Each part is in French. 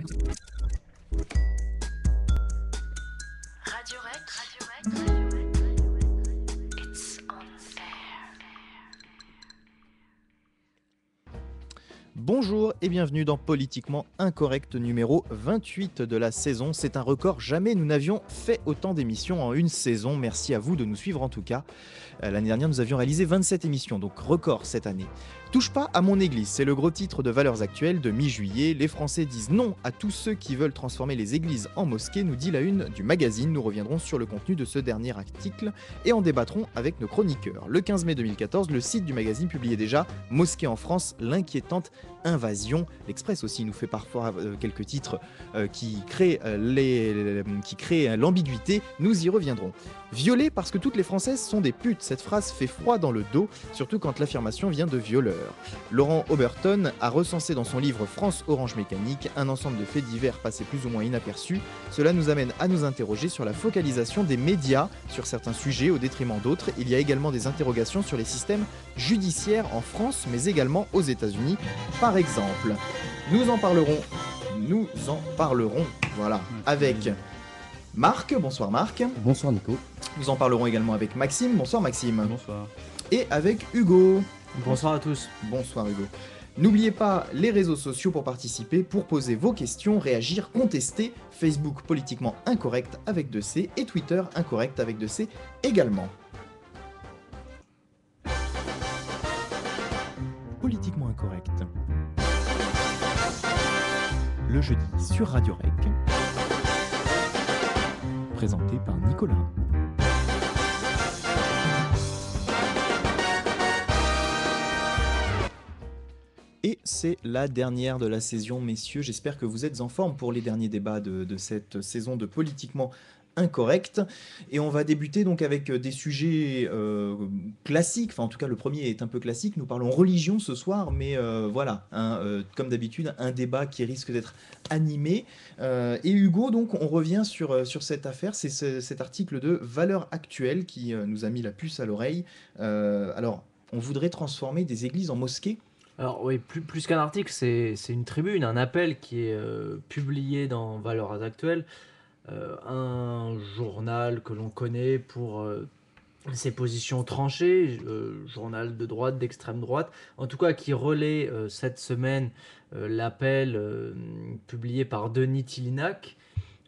Radio Rec. It's on air. Bonjour et bienvenue dans Politiquement Incorrect numéro 28 de la saison. C'est un record, jamais nous n'avions fait autant d'émissions en une saison. Merci à vous de nous suivre en tout cas. L'année dernière, nous avions réalisé 27 émissions, donc record cette année. Touche pas à mon église, c'est le gros titre de Valeurs Actuelles de mi-juillet. Les Français disent non à tous ceux qui veulent transformer les églises en mosquées, nous dit la une du magazine. Nous reviendrons sur le contenu de ce dernier article et en débattrons avec nos chroniqueurs. Le 15 mai 2014, le site du magazine publiait déjà Mosquée en France, l'inquiétante invasion. L'Express aussi nous fait parfois quelques titres qui créent l'ambiguïté. Nous y reviendrons. Violer parce que toutes les Françaises sont des putes. Cette phrase fait froid dans le dos, surtout quand l'affirmation vient de violeurs. Laurent Oberton a recensé dans son livre France Orange Mécanique un ensemble de faits divers passés plus ou moins inaperçus. Cela nous amène à nous interroger sur la focalisation des médias sur certains sujets au détriment d'autres. Il y a également des interrogations sur les systèmes judiciaires en France, mais également aux États-Unis, par exemple. Nous en parlerons, voilà, avec Marc. Bonsoir Marc. Bonsoir Nico. Nous en parlerons également avec Maxime. Bonsoir Maxime. Bonsoir. Et avec Hugo. Bonsoir à tous. Bonsoir Hugo. N'oubliez pas les réseaux sociaux pour participer, pour poser vos questions, réagir, contester. Facebook Politiquement Incorrect avec 2C et Twitter Incorrect avec 2C également. Politiquement Incorrect. Le jeudi sur Radio Rec. Présenté par Nicolas. Et c'est la dernière de la saison, messieurs. J'espère que vous êtes en forme pour les derniers débats de cette saison de Politiquement Incorrect. Et on va débuter donc avec des sujets classiques. Enfin, en tout cas, le premier est un peu classique. Nous parlons religion ce soir, mais voilà, comme d'habitude, un débat qui risque d'être animé. Et Hugo, donc, on revient sur cette affaire. C'est cet article de Valeurs Actuelles qui nous a mis la puce à l'oreille. Alors, on voudrait transformer des églises en mosquées. Alors oui, plus qu'un article, c'est une tribune, un appel qui est publié dans Valeurs Actuelles, un journal que l'on connaît pour ses positions tranchées, journal de droite, d'extrême droite, en tout cas qui relaie cette semaine l'appel publié par Denis Tillinac,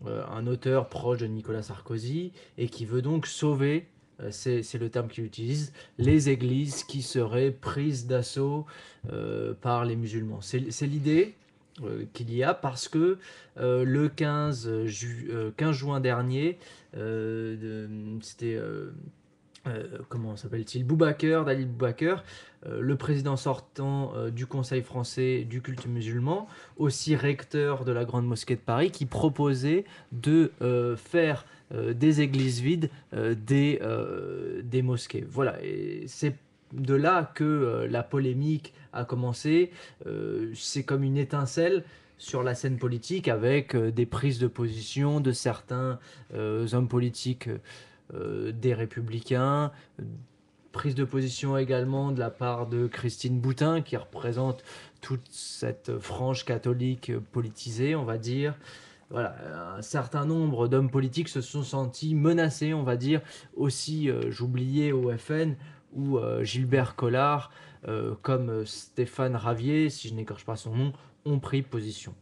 un auteur proche de Nicolas Sarkozy, et qui veut donc sauver, c'est le terme qu'il utilise, les églises qui seraient prises d'assaut par les musulmans. C'est l'idée qu'il y a parce que le 15 juin dernier, c'était... comment s'appelle-t-il, Dalil Boubaker, le président sortant du Conseil français du culte musulman, aussi recteur de la Grande Mosquée de Paris, qui proposait de faire des églises vides des mosquées. Voilà, et c'est de là que la polémique a commencé. C'est comme une étincelle sur la scène politique avec des prises de position de certains hommes politiques des Républicains, prise de position également de la part de Christine Boutin, qui représente toute cette frange catholique politisée, on va dire. Voilà, un certain nombre d'hommes politiques se sont sentis menacés, on va dire. Aussi, j'oubliais au FN, ou Gilbert Collard, comme Stéphane Ravier, si je n'écorche pas son nom, ont pris position.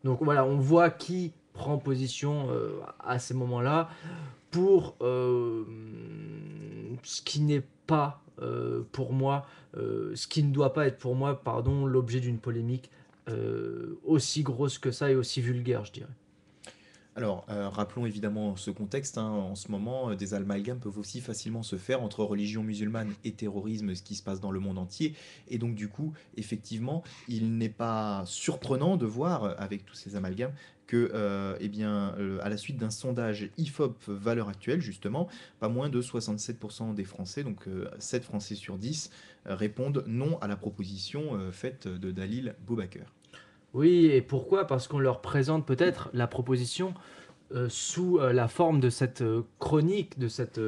Donc voilà, on voit qui prend position à ces moments-là pour ce qui n'est pas pour moi, ce qui ne doit pas être pour moi, pardon, l'objet d'une polémique aussi grosse que ça et aussi vulgaire, je dirais. Alors, rappelons évidemment ce contexte. En ce moment, des amalgames peuvent aussi facilement se faire entre religion musulmane et terrorisme, ce qui se passe dans le monde entier. Et donc, du coup, effectivement, il n'est pas surprenant de voir, avec tous ces amalgames, que, à la suite d'un sondage IFOP Valeurs Actuelles, justement, pas moins de 67% des Français, donc 7 Français sur 10, répondent non à la proposition faite de Dalil Boubaker. Oui, et pourquoi? Parce qu'on leur présente peut-être la proposition sous la forme de cette chronique, de cette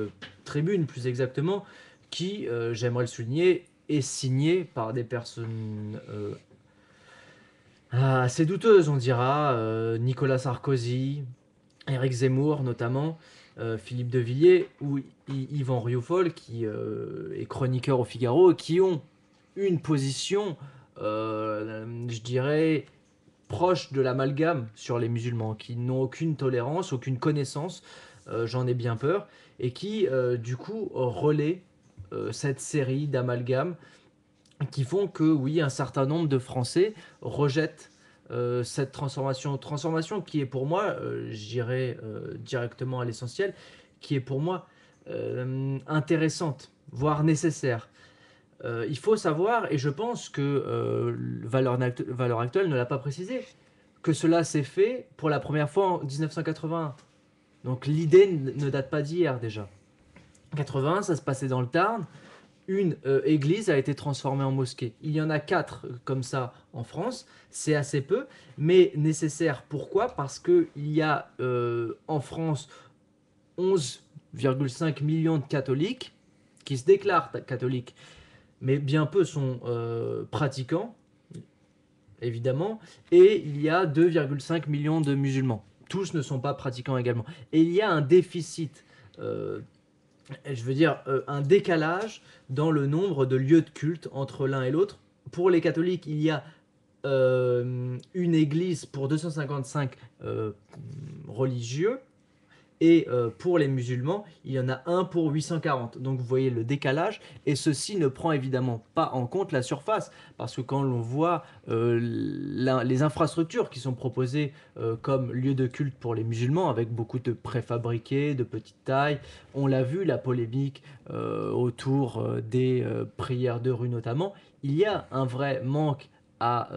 tribune plus exactement, qui, j'aimerais le souligner, est signée par des personnes assez douteuse, on dira. Nicolas Sarkozy, Éric Zemmour notamment, Philippe de Villiers ou Yvan Rioufol qui est chroniqueur au Figaro, qui ont une position, je dirais, proche de l'amalgame sur les musulmans, qui n'ont aucune tolérance, aucune connaissance, j'en ai bien peur, et qui du coup relaient cette série d'amalgames qui font que oui, un certain nombre de Français rejettent cette transformation qui est pour moi, j'irai directement à l'essentiel, qui est pour moi intéressante, voire nécessaire. Il faut savoir, et je pense que Valeurs Actuelles ne l'a pas précisé, que cela s'est fait pour la première fois en 1981. Donc l'idée ne date pas d'hier déjà. 81, ça se passait dans le Tarn. Une église a été transformée en mosquée. Il y en a 4 comme ça en France. C'est assez peu, mais nécessaire. Pourquoi? Parce qu'il y a en France 11,5 millions de catholiques qui se déclarent catholiques, mais bien peu sont pratiquants, évidemment, et il y a 2,5 millions de musulmans. Tous ne sont pas pratiquants également. Et il y a un déficit, je veux dire, un décalage dans le nombre de lieux de culte entre l'un et l'autre. Pour les catholiques, il y a une église pour 255 religieux, et pour les musulmans, il y en a un pour 840. Donc vous voyez le décalage, et ceci ne prend évidemment pas en compte la surface, parce que quand l'on voit les infrastructures qui sont proposées comme lieu de culte pour les musulmans, avec beaucoup de préfabriqués, de petite taille, on l'a vu, la polémique autour des prières de rue notamment, il y a un vrai manque à,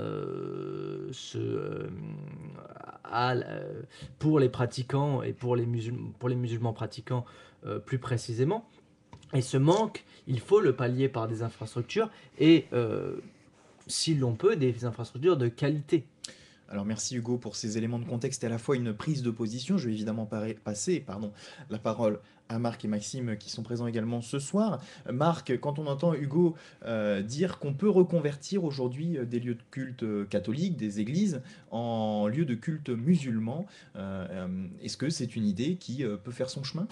pour les pratiquants et pour les musulmans pratiquants plus précisément. Et ce manque, il faut le pallier par des infrastructures et, si l'on peut, des infrastructures de qualité. Alors merci Hugo pour ces éléments de contexte et à la fois une prise de position. Je vais évidemment passer la parole à Marc et Maxime qui sont présents également ce soir. Marc, quand on entend Hugo dire qu'on peut reconvertir aujourd'hui des lieux de culte catholiques, des églises, en lieux de culte musulmans, est-ce que c'est une idée qui peut faire son chemin?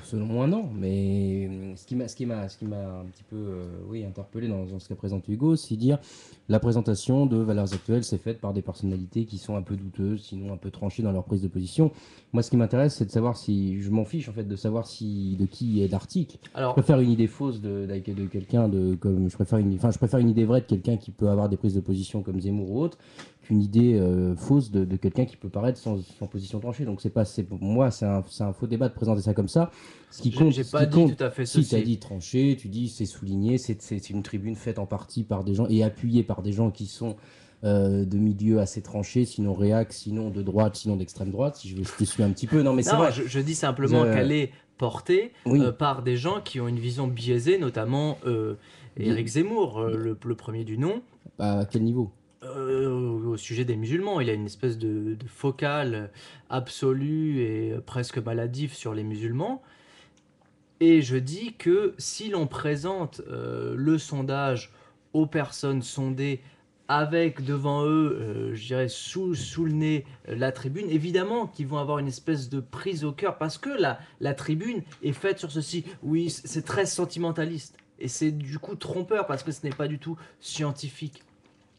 Selon moi, non. Mais ce qui m'a un petit peu oui, interpellé dans ce qu'a présenté Hugo, c'est dire la présentation de Valeurs Actuelles, c'est faite par des personnalités qui sont un peu douteuses, sinon un peu tranchées dans leur prise de position. Moi, ce qui m'intéresse, c'est de savoir si. Je m'en fiche, en fait, de savoir de qui est l'article. Je Alors, préfère une idée fausse de quelqu'un comme je préfère une idée vraie de quelqu'un qui peut avoir des prises de position comme Zemmour ou autre qu'une idée fausse de quelqu'un qui peut paraître sans position tranchée. Donc pour moi c'est un faux débat de présenter ça comme ça. Ce qui compte, j'ai ce pas qui dit compte, tout à fait si tu as ceci. dit tranché, tu dis c'est souligné, c'est une tribune faite en partie par des gens et appuyée par des gens qui sont de milieux assez tranchés, sinon réac, sinon de droite, sinon d'extrême droite, si je te suis un petit peu. Non mais c'est Non, vrai. je dis simplement qu'elle est portée Oui. par des gens qui ont une vision biaisée, notamment Éric Zemmour, le premier du nom, À quel niveau? au sujet des musulmans. Il a une espèce de focale absolue et presque maladif sur les musulmans. Et je dis que si l'on présente le sondage aux personnes sondées avec devant eux, je dirais sous le nez, la tribune, évidemment qu'ils vont avoir une espèce de prise au cœur parce que la tribune est faite sur ceci. Oui, c'est très sentimentaliste et c'est du coup trompeur parce que ce n'est pas du tout scientifique.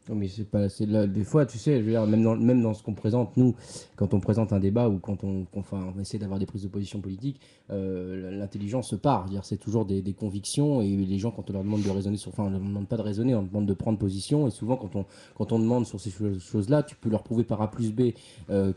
Non, mais c'est pas, c'est là, des fois, tu sais, je veux dire, même dans ce qu'on présente, nous, quand on présente un débat ou quand on essaie d'avoir des prises de position politiques, l'intelligence se part. Je veux dire, c'est toujours des convictions et les gens, quand on leur demande de raisonner on ne leur demande pas de raisonner, on leur demande de prendre position. Et souvent, quand on demande sur ces choses-là, tu peux leur prouver par A plus B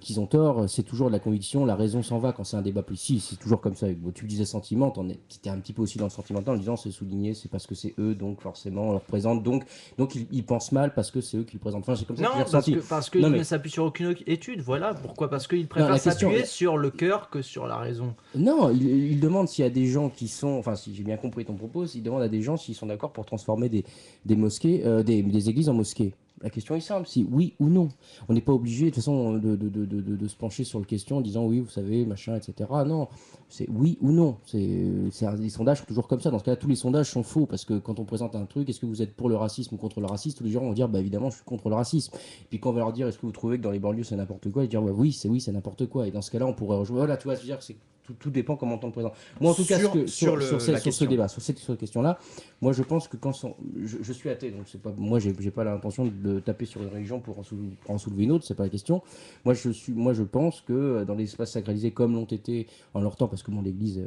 qu'ils ont tort. C'est toujours de la conviction, la raison s'en va quand c'est un débat politique. C'est toujours comme ça. Bon, tu disais sentiment, tu étais un petit peu aussi dans le sentimental en disant c'est souligné, c'est parce que c'est eux, donc forcément, on leur présente. Donc ils pensent mal parce que c'est eux qui le présentent. Enfin, c'est comme ça que Non, j'ai ressenti. parce qu'il Non, ne mais s'appuie sur aucune étude. Voilà pourquoi. Parce qu'il non, préfère la question, s'appuyer sur le cœur que sur la raison. non, il demande s'il y a des gens qui sont, enfin, si j'ai bien compris ton propos, il demande à des gens s'ils sont d'accord pour transformer des mosquées, des églises en mosquées. La question est simple, c'est oui ou non. On n'est pas obligé de toute façon de se pencher sur la question en disant oui, vous savez, machin, etc. Non, c'est oui ou non. Les sondages sont toujours comme ça. Dans ce cas-là, tous les sondages sont faux parce que quand on présente un truc, est-ce que vous êtes pour le racisme ou contre le racisme, tous les gens vont dire bah évidemment je suis contre le racisme. Et puis quand on va leur dire est-ce que vous trouvez que dans les banlieues c'est n'importe quoi, ils vont dire ouais, oui, c'est n'importe quoi. Et dans ce cas-là, on pourrait rejouer. Voilà, tu vois, je veux dire, tout dépend comment on le présente. Moi, en tout cas, sur ce débat, sur cette question-là, moi, je pense que je suis athée, donc c'est pas, moi, j'ai pas l'intention de taper sur une religion pour en soulever une autre, c'est pas la question. Moi, je pense que dans les espaces sacralisés comme l'ont été en leur temps, parce que bon, l'église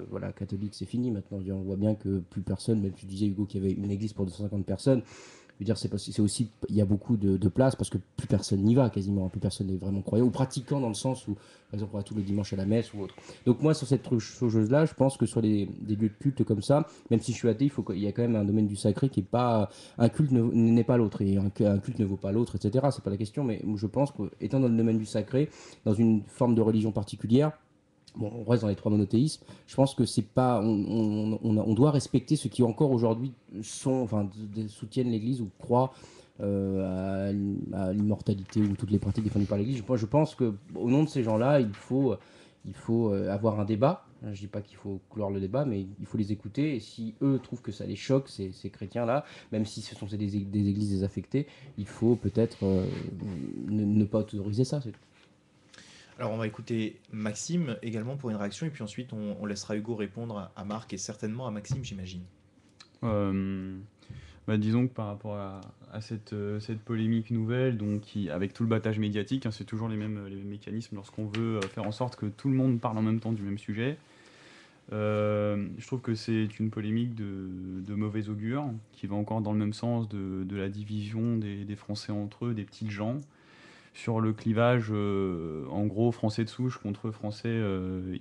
voilà, catholique, c'est fini maintenant. On voit bien que plus personne, même tu disais Hugo qu'il y avait une église pour 250 personnes. Je veux dire, c'est aussi, il y a beaucoup de place parce que plus personne n'y va quasiment, plus personne n'est vraiment croyant ou pratiquant dans le sens où, par exemple, on va tous les dimanches à la messe ou autre. Donc moi, sur cette chose-là, je pense que sur des lieux de culte comme ça, même si je suis athée, il y a quand même un domaine du sacré qui est pas, un culte n'est pas l'autre et un culte ne vaut pas l'autre, etc. C'est pas la question, mais je pense qu'étant dans le domaine du sacré, dans une forme de religion particulière, bon, on reste dans les trois monothéismes. Je pense que c'est pas, on doit respecter ceux qui encore aujourd'hui soutiennent l'Église ou croient à l'immortalité ou toutes les pratiques défendues par l'Église. Moi, je pense que au nom de ces gens-là, il faut avoir un débat. Je dis pas qu'il faut clore le débat, mais il faut les écouter. Et si eux trouvent que ça les choque, ces chrétiens-là, même si ce sont des églises désaffectées, il faut peut-être ne pas autoriser ça. C'est tout. Alors on va écouter Maxime également pour une réaction et puis ensuite on laissera Hugo répondre à Marc et certainement à Maxime, j'imagine. Disons que par rapport à cette polémique nouvelle, donc avec tout le battage médiatique, c'est toujours les mêmes mécanismes lorsqu'on veut faire en sorte que tout le monde parle en même temps du même sujet. Je trouve que c'est une polémique de mauvais augure qui va encore dans le même sens de la division des Français entre eux, des petites gens, sur le clivage en gros français de souche contre français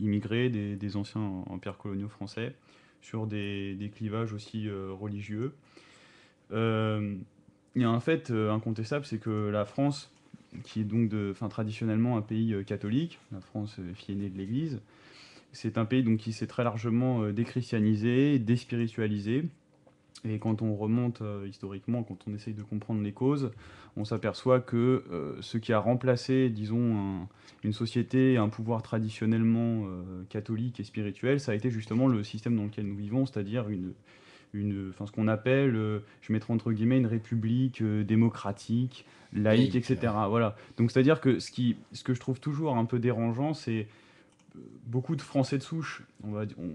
immigrés des anciens empires coloniaux français, sur des clivages aussi religieux. Il y a un fait incontestable, c'est que la France, qui est donc traditionnellement un pays catholique, la France fille aînée de l'Église, c'est un pays donc, qui s'est très largement déchristianisé, déspiritualisé. Et quand on remonte historiquement, quand on essaye de comprendre les causes, on s'aperçoit que ce qui a remplacé, disons, une société, un pouvoir traditionnellement catholique et spirituel, ça a été justement le système dans lequel nous vivons, c'est-à-dire ce qu'on appelle, je mettrai entre guillemets, une république démocratique, laïque, etc. Voilà. Donc c'est-à-dire que ce que je trouve toujours un peu dérangeant, c'est beaucoup de Français de souche,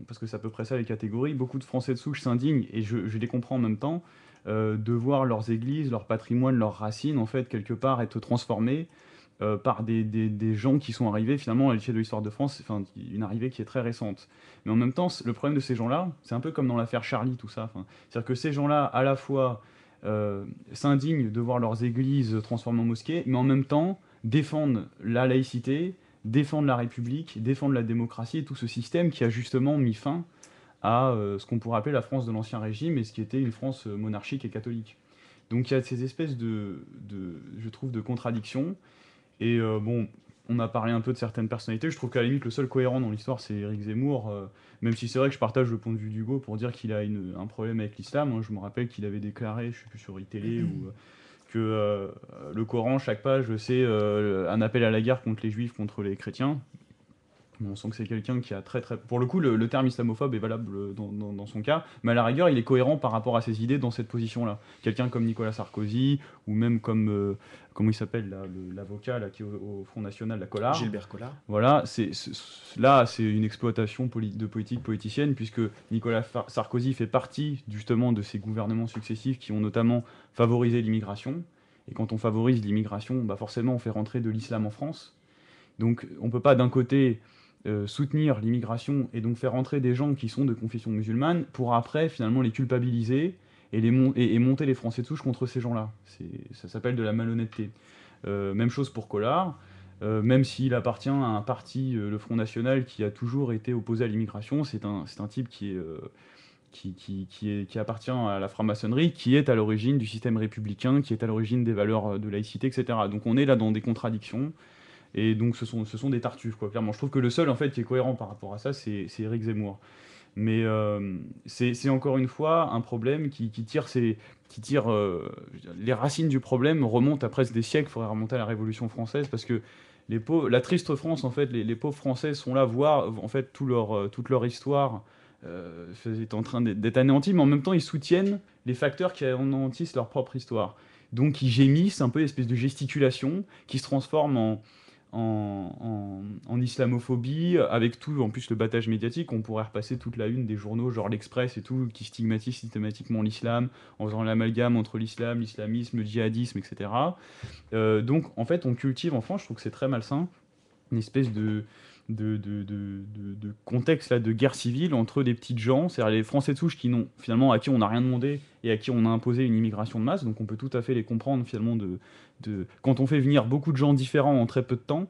parce que c'est à peu près ça les catégories, beaucoup de Français de souche s'indignent, et je les comprends en même temps, de voir leurs églises, leur patrimoine, leurs racines, en fait, quelque part, être transformés par des gens qui sont arrivés, finalement, à l'échelle de l'histoire de France, une arrivée qui est très récente. Mais en même temps, le problème de ces gens-là, c'est un peu comme dans l'affaire Charlie, tout ça. C'est-à-dire que ces gens-là, à la fois, s'indignent de voir leurs églises transformées en mosquées, mais en même temps, défendent la laïcité, défendent la République, défendent la démocratie et tout ce système qui a justement mis fin à ce qu'on pourrait appeler la France de l'Ancien Régime et ce qui était une France monarchique et catholique. Donc il y a ces espèces je trouve, de contradictions. Et on a parlé un peu de certaines personnalités. Je trouve qu'à la limite, le seul cohérent dans l'histoire, c'est Éric Zemmour, même si c'est vrai que je partage le point de vue d'Hugo pour dire qu'il a un problème avec l'islam. Je me rappelle qu'il avait déclaré, je ne sais plus sur iTélé, que le Coran, chaque page, c'est un appel à la guerre contre les juifs, contre les chrétiens. On sent que c'est quelqu'un qui a très... Pour le coup, le terme islamophobe est valable dans son cas, mais à la rigueur, il est cohérent par rapport à ses idées dans cette position-là. Quelqu'un comme Nicolas Sarkozy, ou même comme... comment il s'appelle, là, l'avocat là, qui est au Front National, la Collard. Gilbert Collard. Voilà, là, c'est une exploitation de politique politicienne, puisque Nicolas Sarkozy fait partie, justement, de ces gouvernements successifs qui ont notamment favorisé l'immigration. Et quand on favorise l'immigration, forcément, on fait rentrer de l'islam en France. Donc, on ne peut pas, d'un côté... soutenir l'immigration et donc faire entrer des gens qui sont de confession musulmane pour après finalement les culpabiliser et monter les Français de souche contre ces gens-là. Ça s'appelle de la malhonnêteté. Même chose pour Collard, même s'il appartient à un parti, le Front National, qui a toujours été opposé à l'immigration, c'est un type qui appartient à la franc-maçonnerie, qui est à l'origine du système républicain, qui est à l'origine des valeurs de laïcité, etc. Donc on est là dans des contradictions. Et donc ce sont des tartuffes, quoi, clairement. Je trouve que le seul en fait qui est cohérent par rapport à ça, c'est Éric Zemmour. Mais c'est encore une fois un problème qui tire les racines du problème remontent à presque des siècles. Il faudrait remonter à la Révolution française parce que la triste France, en fait, les pauvres Français sont là voir en fait toute leur histoire est en train d'être anéantie, mais en même temps ils soutiennent les facteurs qui anéantissent leur propre histoire. Donc ils gémissent un peu, une espèce de gesticulation qui se transforme en islamophobie, avec tout, en plus le battage médiatique. On pourrait repasser toute la une des journaux, genre l'Express et tout, qui stigmatisent systématiquement l'islam, en faisant l'amalgame entre l'islam, l'islamisme, le djihadisme, etc. Donc en fait, on cultive en France, je trouve que c'est très malsain, une espèce de contexte là, de guerre civile entre des petites gens, c'est-à-dire les Français de souche finalement à qui on n'a rien demandé et à qui on a imposé une immigration de masse, donc on peut tout à fait les comprendre finalement quand on fait venir beaucoup de gens différents en très peu de temps,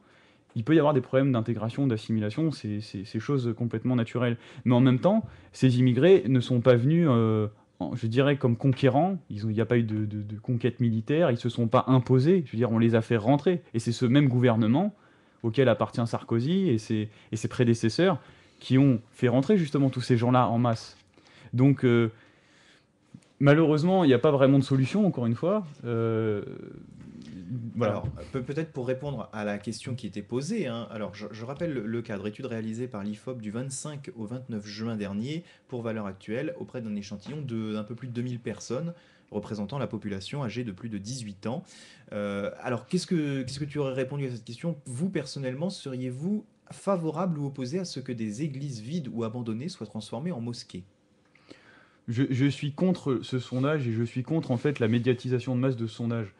il peut y avoir des problèmes d'intégration, d'assimilation, c'est choses complètement naturelles. Mais en même temps, ces immigrés ne sont pas venus, je dirais, comme conquérants, il n'y a pas eu de conquête militaire, ils ne se sont pas imposés, je veux dire, on les a fait rentrer. Et c'est ce même gouvernement auquel appartient Sarkozy et ses prédécesseurs qui ont fait rentrer justement tous ces gens-là en masse. Donc malheureusement, il n'y a pas vraiment de solution, encore une fois. Voilà. Alors, peut-être pour répondre à la question qui était posée, hein, alors je rappelle le cadre, étude réalisée par l'IFOP du 25 au 29 juin dernier pour Valeurs Actuelles auprès d'un échantillon d'un peu plus de 2000 personnes représentant la population âgée de plus de 18 ans. Alors, qu'est-ce que tu aurais répondu à cette question? Vous, personnellement, seriez-vous favorable ou opposé à ce que des églises vides ou abandonnées soient transformées en mosquées? Je suis contre ce sondage et je suis contre en fait la médiatisation de masse de ce sondage.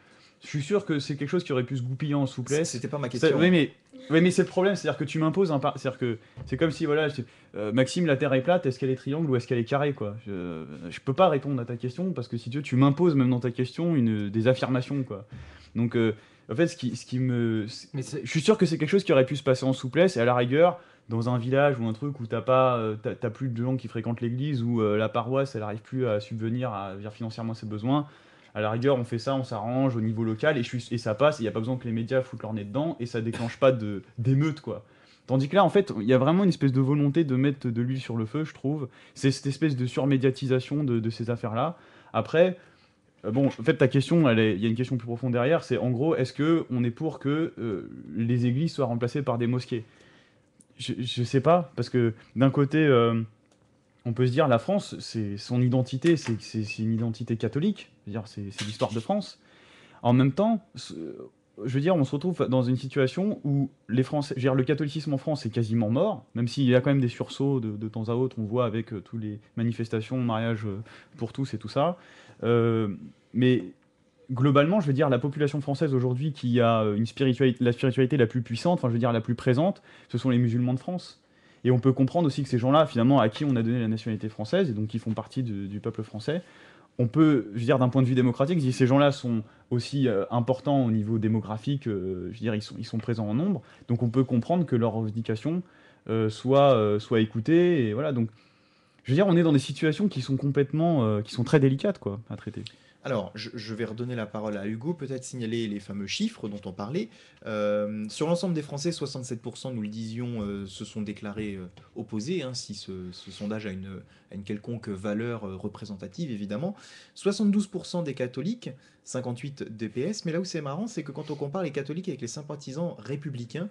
Je suis sûr que c'est quelque chose qui aurait pu se goupiller en souplesse. C'était pas ma question. Oui, mais c'est le problème, c'est-à-dire que tu m'imposes c'est-à-dire que c'est comme si voilà, Maxime, la Terre est plate, est-ce qu'elle est triangle ou est-ce qu'elle est carrée quoi. Je peux pas répondre à ta question parce que si tu m'imposes même dans ta question des affirmations quoi. Donc en fait, je suis sûr que c'est quelque chose qui aurait pu se passer en souplesse et à la rigueur. Dans un village ou un truc où t'as plus de gens qui fréquentent l'église, où la paroisse elle arrive plus à subvenir financièrement à ses besoins, à la rigueur on fait ça, on s'arrange au niveau local et ça passe, il n'y a pas besoin que les médias foutent leur nez dedans et ça déclenche pas d'émeute quoi. Tandis que là en fait il y a vraiment une espèce de volonté de mettre de l'huile sur le feu, je trouve. C'est cette espèce de surmédiatisation de ces affaires là. Après bon, en fait, ta question, il y a une question plus profonde derrière, c'est en gros, est-ce qu'on est pour que les églises soient remplacées par des mosquées? Je sais pas, parce que d'un côté, on peut se dire la France, c'est son identité, c'est une identité catholique, c'est l'histoire de France. En même temps, je veux dire, on se retrouve dans une situation où les Français, je veux dire, le catholicisme en France est quasiment mort, même s'il y a quand même des sursauts de temps à autre, on voit avec tous les manifestations, mariage pour tous et tout ça. Mais globalement, je veux dire, la population française aujourd'hui qui a la spiritualité la plus puissante, enfin je veux dire la plus présente, ce sont les musulmans de France. Et on peut comprendre aussi que ces gens-là, finalement, à qui on a donné la nationalité française, et donc qui font partie du peuple français, on peut, je veux dire, d'un point de vue démocratique, si ces gens-là sont aussi importants au niveau démographique, je veux dire, ils sont présents en nombre, donc on peut comprendre que leurs revendications soient écoutées, et voilà, donc, je veux dire, on est dans des situations qui sont complètement, qui sont très délicates, quoi, à traiter. Alors, je vais redonner la parole à Hugo, peut-être signaler les fameux chiffres dont on parlait. Sur l'ensemble des Français, 67%, nous le disions, se sont déclarés opposés, hein, si ce sondage a une quelconque valeur représentative, évidemment. 72% des catholiques, 58% des PS, mais là où c'est marrant, c'est que quand on compare les catholiques avec les sympathisants républicains,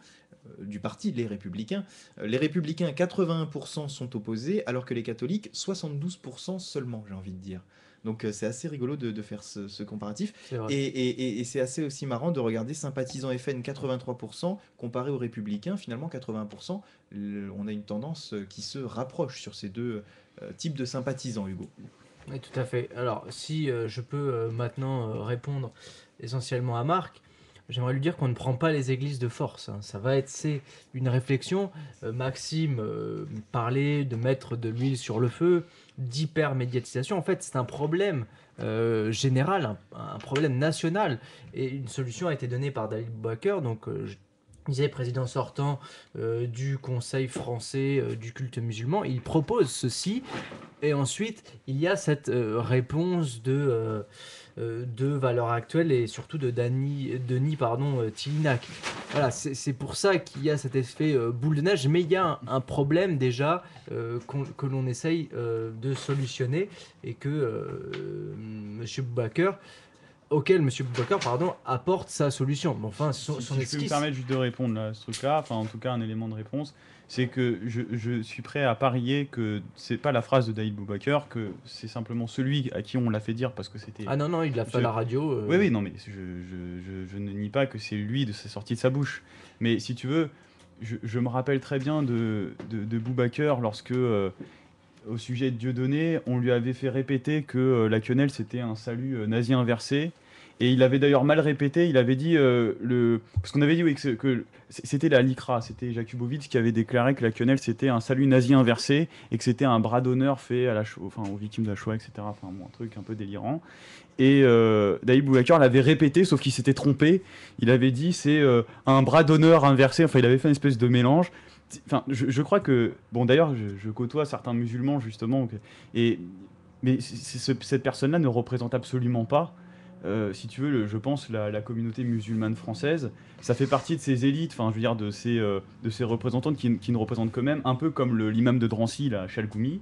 du parti Les Républicains, les Républicains, 81% sont opposés, alors que les catholiques, 72% seulement, j'ai envie de dire. Donc c'est assez rigolo de faire ce comparatif. Et c'est assez aussi marrant de regarder sympathisants FN 83% comparé aux Républicains, finalement 80%. On a une tendance qui se rapproche sur ces deux types de sympathisants, Hugo. Oui, tout à fait. Alors, si je peux maintenant répondre essentiellement à Marc, j'aimerais lui dire qu'on ne prend pas les églises de force. Hein. Ça va être une réflexion. Maxime parlait de mettre de l'huile sur le feu, d'hyper-médiatisation. En fait, c'est un problème général, un problème national. Et une solution a été donnée par David Boubacar. Donc, il disait président sortant du Conseil français du culte musulman, il propose ceci, et ensuite il y a cette réponse de Valeurs Actuelles et surtout de Denis Tillinac. Voilà, c'est pour ça qu'il y a cet effet boule de neige, mais il y a un problème déjà que l'on essaye de solutionner et que Monsieur Boubacar auquel M. Boubacar apporte sa solution. Bon, enfin, son Si je peux me esquisse. permettre juste de répondre là, à ce truc-là, enfin en tout cas un élément de réponse, c'est que je suis prêt à parier que c'est pas la phrase de Daïd Boubacar, que c'est simplement celui à qui on l'a fait dire parce que c'était... Ah non, il l'a fait à la radio. Oui, non, mais je ne nie pas que c'est lui, c'est sorti de sa bouche. Mais si tu veux, je me rappelle très bien de Boubacar lorsque, au sujet de Dieudonné, on lui avait fait répéter que la quenelle c'était un salut nazi inversé. Et il avait d'ailleurs mal répété, il avait dit, parce qu'on avait dit oui, que c'était la LICRA, c'était Jakubowicz qui avait déclaré que la quenelle c'était un salut nazi inversé et que c'était un bras d'honneur fait aux victimes de la Shoah, etc. Enfin bon, un truc un peu délirant. Et Daïd Boubacar l'avait répété, sauf qu'il s'était trompé. Il avait dit c'est un bras d'honneur inversé, enfin il avait fait une espèce de mélange. Enfin, je crois que... Bon, d'ailleurs, je côtoie certains musulmans, justement, mais cette personne-là ne représente absolument pas, si tu veux, je pense, la communauté musulmane française. Ça fait partie de ces élites, enfin, je veux dire, de ces représentants qui ne représentent que même, un peu comme l'imam de Drancy, là, Chalgoumi.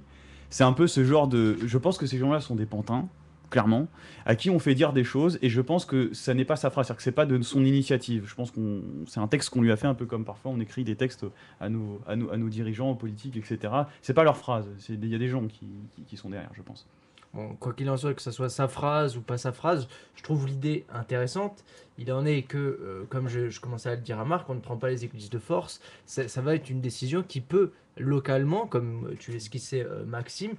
C'est un peu ce genre de... Je pense que ces gens-là sont des pantins, clairement, à qui on fait dire des choses, et je pense que ça n'est pas sa phrase, c'est-à-dire que c'est pas de son initiative. Je pense que c'est un texte qu'on lui a fait, un peu comme parfois on écrit des textes à nos dirigeants, aux politiques, etc. C'est pas leur phrase, il y a des gens qui sont derrière, je pense. Bon, quoi qu'il en soit, que ce soit sa phrase ou pas sa phrase, je trouve l'idée intéressante. Il en est que, comme je commençais à le dire à Marc, on ne prend pas les églises de force. Ça va être une décision qui peut, localement, comme tu l'esquissais Maxime,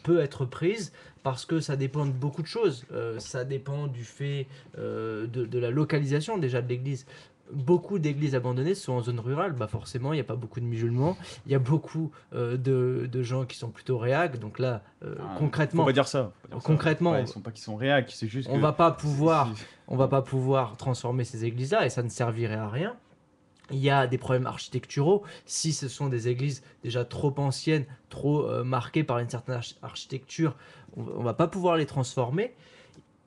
peut être prise parce que ça dépend de beaucoup de choses. Ça dépend du fait de la localisation déjà de l'église. Beaucoup d'églises abandonnées sont en zone rurale, bah forcément il n'y a pas beaucoup de musulmans, il y a beaucoup de gens qui sont plutôt réac, donc là concrètement, faut pas dire ça. Concrètement, ouais, ils sont pas qu'ils sont réac, c'est juste on que va pas pouvoir transformer ces églises-là et ça ne servirait à rien. Il y a des problèmes architecturaux. Si ce sont des églises déjà trop anciennes, trop marquées par une certaine architecture, on va pas pouvoir les transformer.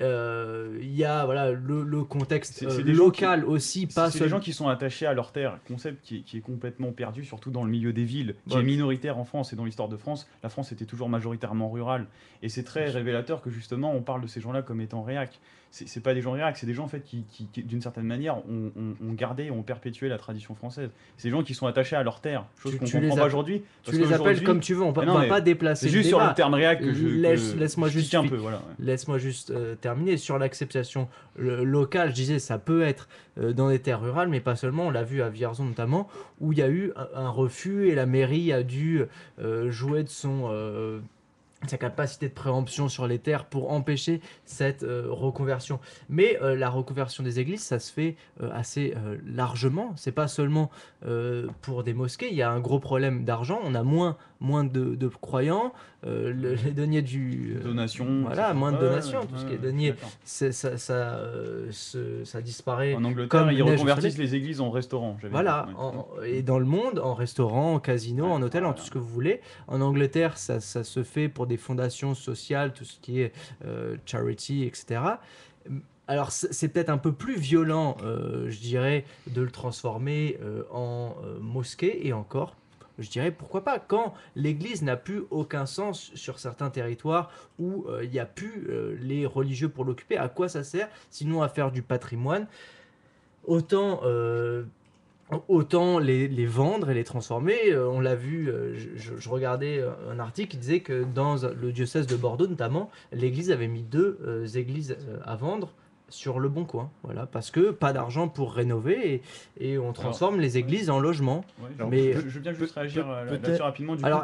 Il y a voilà, le contexte c'est des local aussi. C'est des gens qui sont attachés à leur terre, concept qui est complètement perdu, surtout dans le milieu des villes, qui est minoritaire en France et dans l'histoire de France. La France était toujours majoritairement rurale. Et c'est très révélateur que justement on parle de ces gens-là comme étant réac. C'est pas des gens réac, c'est des gens en fait qui d'une certaine manière ont gardé, ont perpétué la tradition française. C'est des gens qui sont attachés à leur terre, chose qu'on comprend pas aujourd'hui. Tu les appelles comme tu veux, on va pas déplacer le débat. C'est juste sur le terme réac que laisse-moi juste un peu, voilà. Laisse-moi juste terminer sur l'acceptation locale. Je disais ça peut être dans des terres rurales, mais pas seulement. On l'a vu à Vierzon notamment, où il y a eu un refus et la mairie a dû jouer de sa capacité de préemption sur les terres pour empêcher cette reconversion. Mais la reconversion des églises, ça se fait assez largement. C'est pas seulement pour des mosquées. Il y a un gros problème d'argent. On a moins de croyants. Les deniers donations. Voilà, moins de donations. Tout ce qui est denier, ça disparaît. En Angleterre, ils reconvertissent les églises en restaurants. Voilà. Et dans le monde, en restaurant, en casino, en hôtel, en tout ce que vous voulez. En Angleterre, ça se fait pour des fondations sociales, tout ce qui est charity, etc. Alors c'est peut-être un peu plus violent, je dirais, de le transformer en mosquée, et encore, je dirais pourquoi pas, quand l'église n'a plus aucun sens sur certains territoires où il n'y a plus les religieux pour l'occuper. À quoi ça sert sinon à faire du patrimoine? Autant les vendre et les transformer. On l'a vu, je regardais un article qui disait que dans le diocèse de Bordeaux notamment, l'église avait mis 2 églises à vendre sur le Bon Coin, voilà, parce que pas d'argent pour rénover et on transforme les églises en logements. Ouais, mais je viens juste réagir là-dessus rapidement. Du coup, ça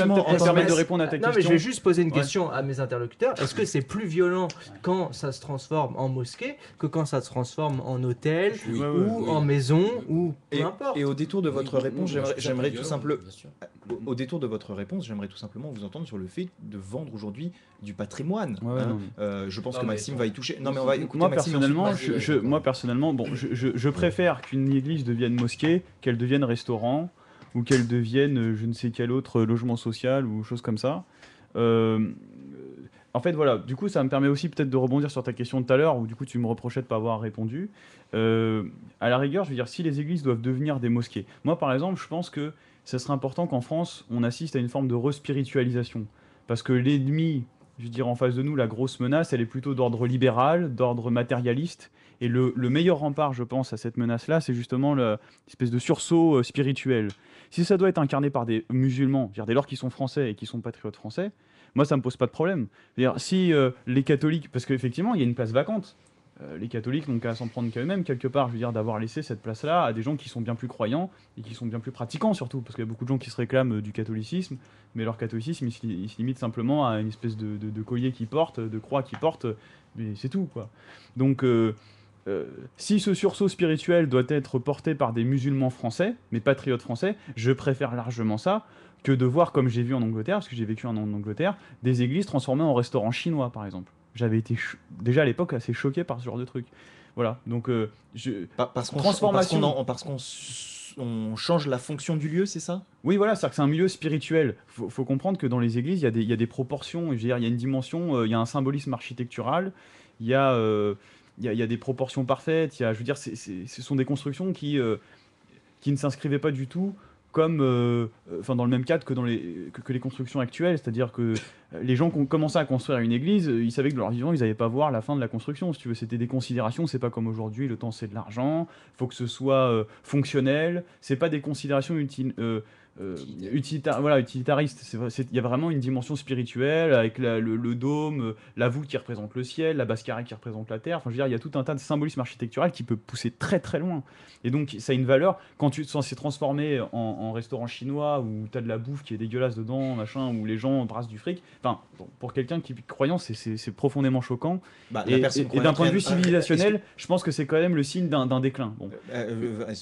me permet de répondre à ta question. Mais je vais juste poser une question à mes interlocuteurs. Est-ce que c'est plus violent quand ça se transforme en mosquée que quand ça se transforme en hôtel ou en maison ou peu importe? Et au détour de votre réponse, j'aimerais tout simplement, au détour de votre réponse, j'aimerais tout simplement vous entendre sur le fait de vendre aujourd'hui du patrimoine. Je pense que Maxime va y toucher. Non, mais d'écouter moi Maxime, personnellement, ensuite, moi personnellement, bon, je préfère qu'une église devienne mosquée, qu'elle devienne restaurant, ou qu'elle devienne je ne sais quel autre logement social ou chose comme ça. Euh, En fait, voilà, du coup, ça me permet aussi peut-être de rebondir sur ta question de tout à l'heure, où du coup, tu me reprochais de ne pas avoir répondu. Euh, à la rigueur, je veux dire, si les églises doivent devenir des mosquées, moi, par exemple, je pense que ça serait important qu'en France, on assiste à une forme de respiritualisation. Parce que l'ennemi, je veux dire, en face de nous, la grosse menace, elle est plutôt d'ordre libéral, d'ordre matérialiste. Et le meilleur rempart, je pense, à cette menace-là, c'est justement l'espèce de sursaut spirituel. Si ça doit être incarné par des musulmans, je veux dire, dès lors qu'ils sont français et qu'ils sont patriotes français, moi, ça me pose pas de problème. C'est-à-dire, si les catholiques, parce qu'effectivement, il y a une place vacante, les catholiques n'ont qu'à s'en prendre qu'à eux-mêmes, quelque part, je veux dire, d'avoir laissé cette place-là à des gens qui sont bien plus croyants et qui sont bien plus pratiquants, surtout, parce qu'il y a beaucoup de gens qui se réclament du catholicisme, mais leur catholicisme, il se limite simplement à une espèce de collier qu'ils portent, de croix qu'ils portent, mais c'est tout, quoi. Donc, si ce sursaut spirituel doit être porté par des musulmans français, mais patriotes français, je préfère largement ça que de voir, comme j'ai vu en Angleterre, parce que j'ai vécu en Angleterre, des églises transformées en restaurants chinois, par exemple. J'avais été déjà à l'époque assez choqué par ce genre de truc. Voilà, donc transformation. Parce qu'on on change la fonction du lieu, c'est ça? Oui, voilà, c'est-à-dire que c'est un milieu spirituel. Faut comprendre que dans les églises, il y a des proportions, je veux dire, il y a une dimension, il y a un symbolisme architectural, il y a, il y a des proportions parfaites, je veux dire, ce sont des constructions qui ne s'inscrivaient pas du tout comme, enfin, dans le même cadre que, que les constructions actuelles, c'est-à-dire que les gens qui ont commencé à construire une église, ils savaient que de leur vivant, ils n'allaient pas voir la fin de la construction, si tu veux. C'était des considérations, c'est pas comme aujourd'hui, le temps c'est de l'argent, faut que ce soit fonctionnel, c'est pas des considérations voilà, utilitaristes. Il y a vraiment une dimension spirituelle avec le dôme, la voûte qui représente le ciel, la basse carrée qui représente la terre. Enfin, je veux dire, il y a tout un tas de symbolisme architectural qui peut pousser très très loin. Et donc, ça a une valeur. Quand tu c'est transformé en restaurant chinois où tu as de la bouffe qui est dégueulasse dedans, machin, où les gens brassent du fric. Enfin, bon, pour quelqu'un qui est croyant, c'est profondément choquant. Bah, Et, et d'un point de vue civilisationnel, je pense que c'est quand même le signe d'un déclin. Bon. Je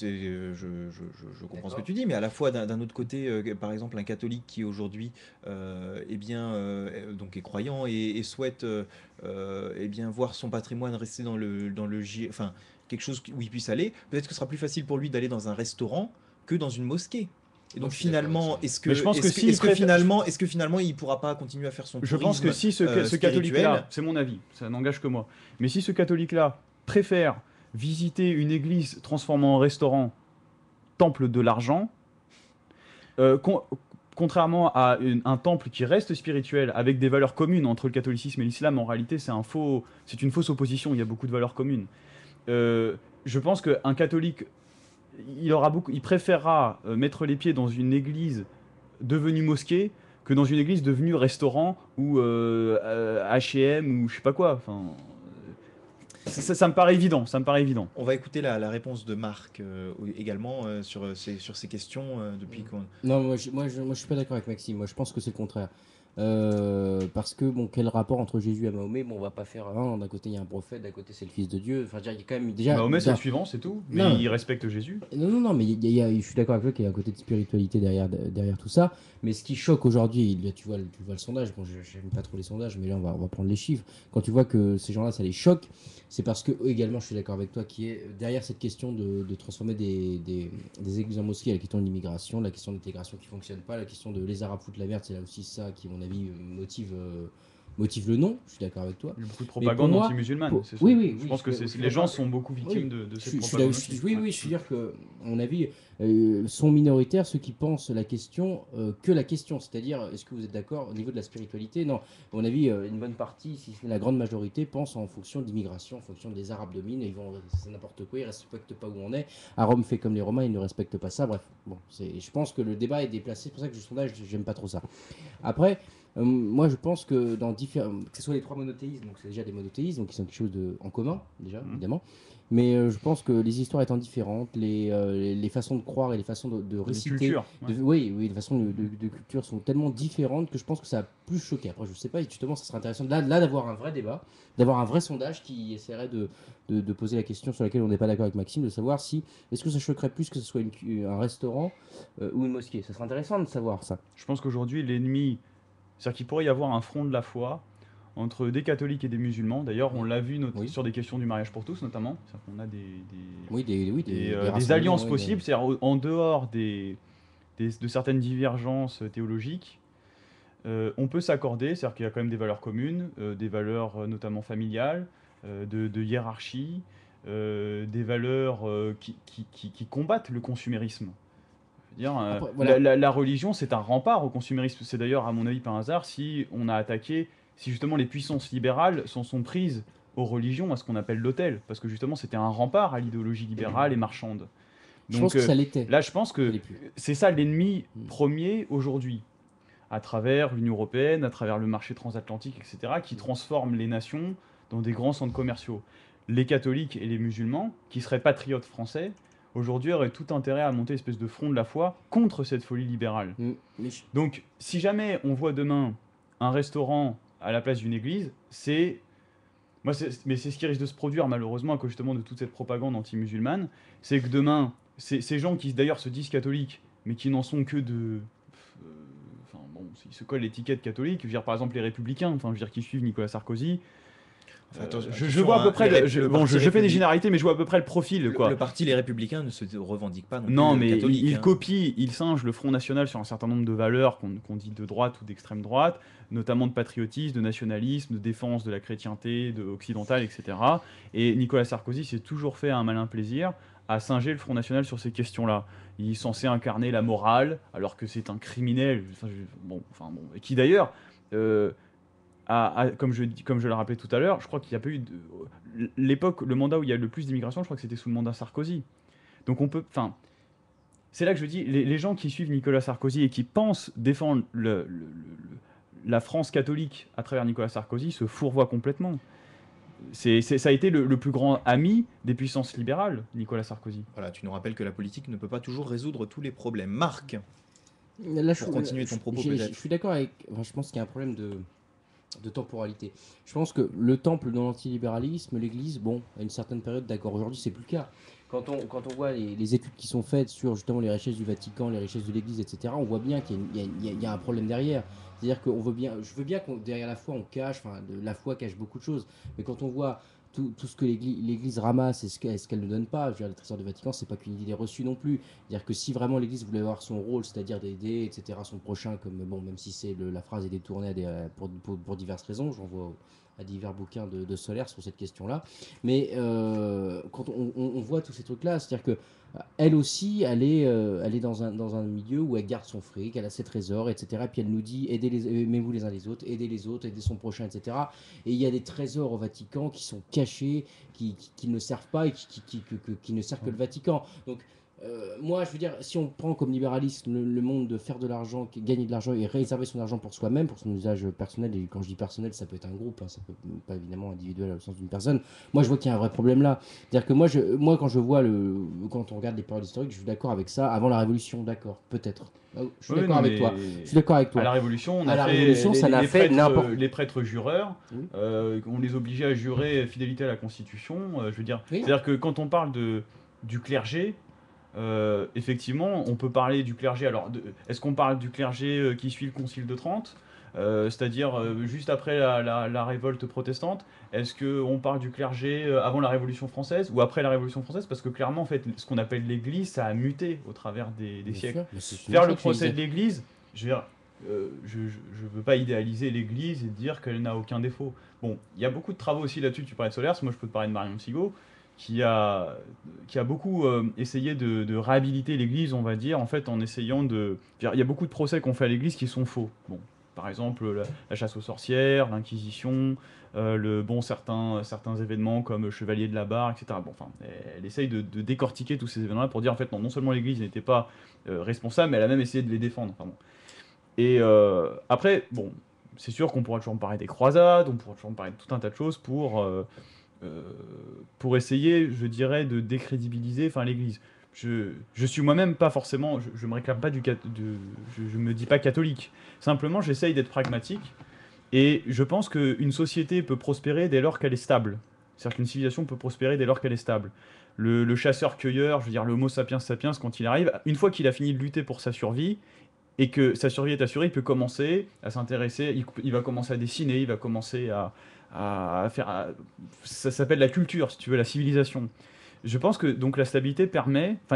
comprends ce que tu dis, mais à la fois d'un autre côté, par exemple, un catholique qui aujourd'hui donc est croyant et souhaite bien voir son patrimoine rester enfin, quelque chose où il puisse aller, peut-être que ce sera plus facile pour lui d'aller dans un restaurant que dans une mosquée. Et donc finalement, est-ce que finalement il pourra pas continuer à faire son tourisme? Je pense que si ce catholique-là, c'est mon avis, ça n'engage que moi, mais si ce catholique-là préfère visiter une église transformée en restaurant, temple de l'argent, contrairement à un temple qui reste spirituel avec des valeurs communes entre le catholicisme et l'islam, en réalité c'est une fausse opposition, il y a beaucoup de valeurs communes. Je pense qu'un catholique, il préférera mettre les pieds dans une église devenue mosquée que dans une église devenue restaurant ou H&M ou je sais pas quoi. Enfin, ça me paraît évident. On va écouter la réponse de Marc également sur ces questions depuis qu'on... Non, moi je suis pas d'accord avec Maxime. Moi je pense que c'est le contraire. Parce que bon, quel rapport entre Jésus et Mahomet? Bon, on va pas faire d'un côté il y a un prophète, d'un côté c'est le fils de Dieu. Enfin, il y a quand même déjà. Mahomet c'est le suivant, c'est tout. Mais Non. il respecte Jésus. Non, mais je suis d'accord avec toi qu'il y a un côté de spiritualité derrière tout ça. Mais ce qui choque aujourd'hui, tu vois le sondage. Bon, j'aime pas trop les sondages, mais là on va prendre les chiffres. Quand tu vois que ces gens-là, ça les choque, c'est parce que également, je suis d'accord avec toi, qui est derrière cette question de transformer des églises en mosquées, la question de l'immigration, la question de l'intégration qui fonctionne pas, la question de les Arabes foutent la merde, c'est là aussi ça qui, à mon avis, motive le non. Je suis d'accord avec toi. Il y a beaucoup de propagande anti-musulmane. Oui, je pense que les gens sont beaucoup victimes de cette propagande. Je veux dire que, à mon avis, sont minoritaires ceux qui pensent la question que la question. C'est-à-dire, est-ce que vous êtes d'accord au niveau de la spiritualité? Non. À mon avis, une bonne partie, si ce n'est la grande majorité, pense en fonction de l'immigration, en fonction des Arabes dominent. Ils vont, c'est n'importe quoi, ils ne respectent pas où on est. À Rome fait comme les Romains, ils ne respectent pas ça. Bref, bon, je pense que le débat est déplacé. C'est pour ça que le sondage, j'aime pas trop ça. Après, moi je pense que que ce soit les trois monothéismes, donc c'est déjà des monothéismes, donc ils sont quelque chose en commun, déjà, évidemment. Mais je pense que les histoires étant différentes, les façons de croire et les façons de réciter. Les cultures. Oui, les façons de culture sont tellement différentes que je pense que ça a plus choqué. Après, je sais pas, justement, ça serait intéressant là d'avoir un vrai débat, d'avoir un vrai sondage qui essaierait de poser la question sur laquelle on n'est pas d'accord avec Maxime, de savoir si est-ce que ça choquerait plus que ce soit un restaurant ou une mosquée. Ça serait intéressant de savoir ça. Je pense qu'aujourd'hui, l'ennemi, c'est-à-dire qu'il pourrait y avoir un front de la foi entre des catholiques et des musulmans. D'ailleurs, on l'a vu Oui. sur des questions du mariage pour tous, notamment. C'est-à-dire qu'on a des rassemblements, alliances oui, possibles, c'est-à-dire en dehors de certaines divergences théologiques. On peut s'accorder, c'est-à-dire qu'il y a quand même des valeurs communes, des valeurs notamment familiales, de hiérarchie, des valeurs qui combattent le consumérisme. Je veux dire, Après, voilà. la religion, c'est un rempart au consumérisme. C'est d'ailleurs, à mon avis, pas un hasard si on a attaqué, si justement les puissances libérales sont prises aux religions, à ce qu'on appelle l'autel, parce que justement, c'était un rempart à l'idéologie libérale et marchande. Je pense que ça l'était. Là, je pense Ça que l'est plus. c'est ça l'ennemi Mm. premier aujourd'hui, à travers l'Union européenne, à travers le marché transatlantique, etc., qui transforme les nations dans des grands centres commerciaux. Les catholiques et les musulmans, qui seraient patriotes français, aujourd'hui auraient tout intérêt à monter une espèce de front de la foi contre cette folie libérale. Mais Donc, si jamais on voit demain un restaurant à la place d'une église, mais c'est ce qui risque de se produire malheureusement à cause justement de toute cette propagande anti-musulmane, c'est que demain, ces gens qui d'ailleurs se disent catholiques, mais qui n'en sont que de... Enfin bon, ils se collent l'étiquette catholique, je veux dire par exemple les républicains, enfin je veux dire qui suivent Nicolas Sarkozy. Enfin, Je vois à peu près, je fais des généralités, mais je vois à peu près le profil, quoi. Le parti Les Républicains ne se revendique pas non, Non, plus mais catholique. il hein. copie, il singe le Front National sur un certain nombre de valeurs qu'on dit de droite ou d'extrême droite, notamment de patriotisme, de nationalisme, de défense de la chrétienté occidentale, etc. Et Nicolas Sarkozy s'est toujours fait un malin plaisir à singer le Front National sur ces questions-là. Il est censé incarner la morale, alors que c'est un criminel, et qui d'ailleurs... comme je le rappelais tout à l'heure, je crois qu'il n'y a pas eu le mandat où il y a le plus d'immigration, je crois que c'était sous le mandat Sarkozy. Donc c'est là que je dis, les gens qui suivent Nicolas Sarkozy et qui pensent défendre la France catholique à travers Nicolas Sarkozy se fourvoient complètement. Ça a été le plus grand ami des puissances libérales, Nicolas Sarkozy. Voilà, tu nous rappelles que la politique ne peut pas toujours résoudre tous les problèmes. Marc, là, pour continuer ton propos peut-être. Je suis d'accord avec. Enfin, je pense qu'il y a un problème de temporalité. Je pense que le temple dans l'antilibéralisme, l'Église, bon, à une certaine période, d'accord. Aujourd'hui, c'est plus le cas. Quand on voit les études qui sont faites sur justement les richesses du Vatican, les richesses de l'Église, etc., on voit bien qu'il y a un problème derrière. C'est-à-dire qu'on veut bien, je veux bien qu'on derrière la foi on cache, enfin la foi cache beaucoup de choses, mais quand on voit tout ce que l'Église ramasse et ce qu'elle ne donne pas, je veux dire, les trésors du Vatican, c'est pas qu'une idée reçue non plus. C'est-à-dire que si vraiment l'Église voulait avoir son rôle, c'est-à-dire d'aider, etc., son prochain, comme bon, même si la phrase est détournée pour diverses raisons, j'en vois à divers bouquins de Solaire sur cette question-là. Mais quand on voit tous ces trucs-là, c'est-à-dire que elle aussi, elle est dans un milieu où elle garde son fric, elle a ses trésors, etc. Et puis elle nous dit aimez-vous les uns les autres, aidez son prochain, etc. Et il y a des trésors au Vatican qui sont cachés, qui ne servent pas et qui ne servent que le Vatican. Donc moi, je veux dire, si on prend comme libéraliste le monde de faire de l'argent, gagner de l'argent et réserver son argent pour soi-même, pour son usage personnel, et quand je dis personnel, ça peut être un groupe, hein, ça peut pas évidemment individuel au sens d'une personne, moi je vois qu'il y a un vrai problème là. C'est-à-dire que moi quand je vois quand on regarde les périodes historiques, je suis d'accord avec ça. Avant la Révolution, d'accord, peut-être. Je suis d'accord avec toi. Je suis d'accord avec toi. À la Révolution, ça n'a fait n'importe. Les prêtres jureurs, Oui. on les obligeait à jurer fidélité à la Constitution. Je veux dire, Oui. c'est-à-dire que quand on parle du clergé, effectivement, on peut parler du clergé. Alors, est-ce qu'on parle du clergé qui suit le Concile de Trente, c'est-à-dire juste après la révolte protestante? Est-ce qu'on parle du clergé avant la Révolution française ou après la Révolution française? Parce que clairement, en fait, ce qu'on appelle l'Église, ça a muté au travers des siècles. Faire le procès de l'Église, je veux dire, je veux pas idéaliser l'Église et dire qu'elle n'a aucun défaut. Bon, il y a beaucoup de travaux aussi là-dessus. Tu parlais de Solers, moi je peux te parler de Marion Sigaud, qui a beaucoup essayé de réhabiliter l'Église, on va dire, en fait, en essayant de... Il y a beaucoup de procès qu'on fait à l'Église qui sont faux. Bon, par exemple, la chasse aux sorcières, l'Inquisition, certains événements comme le Chevalier de la Barre, etc. Bon, enfin, elle essaye de décortiquer tous ces événements-là pour dire, en fait, non seulement l'Église n'était pas responsable, mais elle a même essayé de les défendre. Enfin, bon. Et après, bon, c'est sûr qu'on pourra toujours me parler des croisades, on pourra toujours me parler de tout un tas de choses pour essayer, je dirais, de décrédibiliser l'Église. Je suis moi-même pas forcément, je me réclame pas je me dis pas catholique. Simplement, j'essaye d'être pragmatique et je pense qu'une société peut prospérer dès lors qu'elle est stable. C'est-à-dire qu'une civilisation peut prospérer dès lors qu'elle est stable. Le chasseur-cueilleur, je veux dire, le homo sapiens sapiens, quand il arrive, une fois qu'il a fini de lutter pour sa survie, et que sa survie est assurée, il peut commencer à s'intéresser, il va commencer à dessiner, il va commencer à faire... ça s'appelle la culture, si tu veux, la civilisation. Je pense que donc la stabilité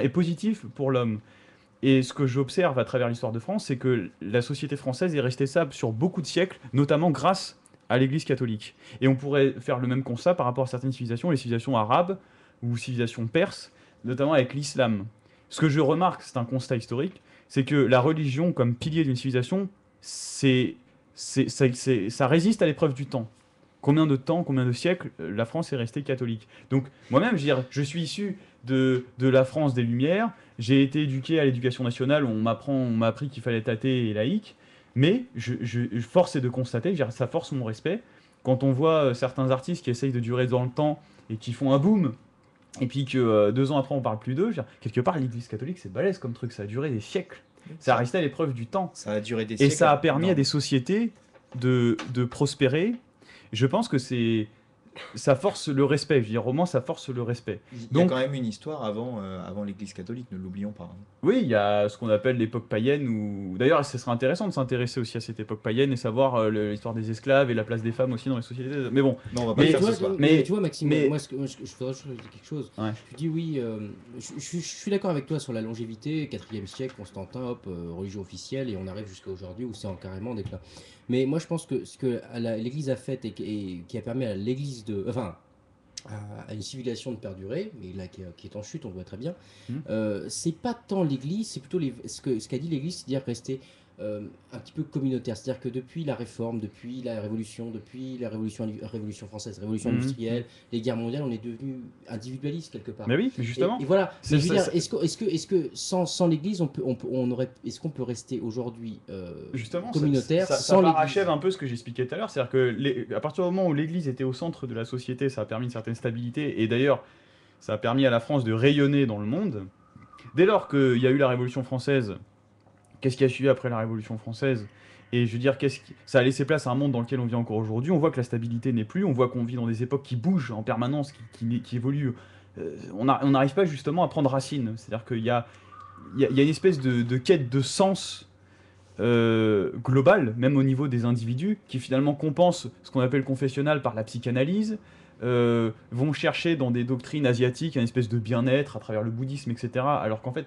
est positive pour l'homme. Et ce que j'observe à travers l'histoire de France, c'est que la société française est restée stable sur beaucoup de siècles, notamment grâce à l'Église catholique. Et on pourrait faire le même constat par rapport à certaines civilisations, les civilisations arabes ou civilisations perses, notamment avec l'islam. Ce que je remarque, c'est un constat historique, c'est que la religion comme pilier d'une civilisation, ça résiste à l'épreuve du temps. Combien de siècles la France est restée catholique. Donc moi-même, je suis issu de la France des Lumières, j'ai été éduqué à l'éducation nationale où on m'a appris qu'il fallait être athée et laïque, mais force est de constater, ça force mon respect, quand on voit certains artistes qui essayent de durer dans le temps et qui font un boom, et puis que 2 ans après on parle plus d'eux, quelque part l'Église catholique c'est balèze comme truc, ça a duré des siècles, ça a resté à l'épreuve du temps. Ça a duré des Et siècles. ça a permis à des sociétés de prospérer. Je pense que ça force le respect. Je veux dire, au moins, ça force le respect. Il y a Donc, quand même une histoire avant l'Église catholique, ne l'oublions pas. oui, il y a ce qu'on appelle l'époque païenne. D'ailleurs, ce serait intéressant de s'intéresser aussi à cette époque païenne et savoir l'histoire des esclaves et la place des femmes aussi dans les sociétés. Mais bon, Non, on va pas Mais le Tu faire vois, ce soir. mais tu vois, Maxime, mais- moi, je voudrais juste dire quelque chose. Ouais. Tu dis oui, je suis d'accord avec toi sur la longévité, 4e siècle, Constantin, hop, religion officielle, et on arrive jusqu'à aujourd'hui où c'est en carrément déclin. Mais moi, je pense que ce que l'Église a fait et qui a permis à l'Église à une civilisation de perdurer, mais là qui est en chute, on le voit très bien, c'est pas tant l'Église, c'est plutôt ce qu'a dit l'Église, c'est-à-dire rester un petit peu communautaire. C'est-à-dire que depuis la Réforme, depuis la Révolution française, Révolution industrielle, les guerres mondiales, on est devenu individualiste quelque part. mais oui, mais justement. Et voilà. C'est- Mais je veux c'est- dire, est-ce que sans l'Église, est-ce qu'on peut rester aujourd'hui Justement, communautaire ça sans l'Église? parachève un peu ce que j'expliquais tout à l'heure. C'est-à-dire que à partir du moment où l'Église était au centre de la société, ça a permis une certaine stabilité. Et d'ailleurs, ça a permis à la France de rayonner dans le monde. Dès lors qu'il y a eu la Révolution française, qu'est-ce qui a suivi après la Révolution française? Et je veux dire, ça a laissé place à un monde dans lequel on vit encore aujourd'hui. On voit que la stabilité n'est plus. On voit qu'on vit dans des époques qui bougent en permanence, qui évoluent. On n'arrive pas justement à prendre racine. C'est-à-dire qu'il y a une espèce de quête de sens global, même au niveau des individus, qui finalement compense ce qu'on appelle confessionnal par la psychanalyse, vont chercher dans des doctrines asiatiques une espèce de bien-être à travers le bouddhisme, etc. Alors qu'en fait,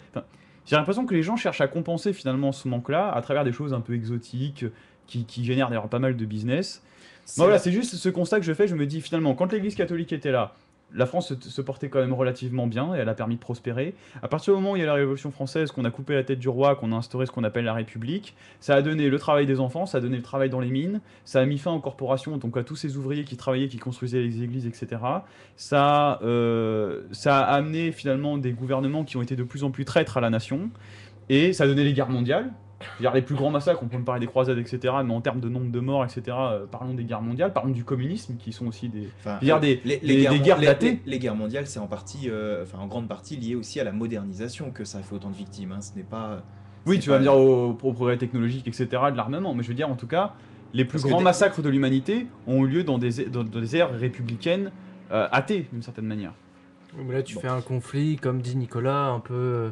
j'ai l'impression que les gens cherchent à compenser finalement ce manque-là à travers des choses un peu exotiques, qui génèrent d'ailleurs pas mal de business. Voilà, c'est juste ce constat que je fais, je me dis finalement, quand l'Église catholique était là, la France se portait quand même relativement bien et elle a permis de prospérer. À partir du moment où il y a la Révolution française, qu'on a coupé la tête du roi, qu'on a instauré ce qu'on appelle la République, ça a donné le travail des enfants, ça a donné le travail dans les mines, ça a mis fin aux corporations, donc à tous ces ouvriers qui travaillaient, qui construisaient les églises, etc. Ça a amené finalement des gouvernements qui ont été de plus en plus traîtres à la nation, et ça a donné les guerres mondiales. C'est-à-dire les plus grands massacres, on peut me parler des croisades, etc., mais en termes de nombre de morts, etc., parlons des guerres mondiales, parlons du communisme, qui sont aussi des... Enfin, je veux dire, des guerres datées. les guerres mondiales, c'est en grande partie lié aussi à la modernisation que ça a fait autant de victimes. Hein. Ce n'est pas. Oui, c'est tu vas pas- me dire au progrès technologique, etc., de l'armement, mais je veux dire, en tout cas, les plus Parce que grands des- massacres de l'humanité ont eu lieu dans des ères républicaines athées, d'une certaine manière. Oui, mais là, tu Bon. fais un conflit, comme dit Nicolas, un peu.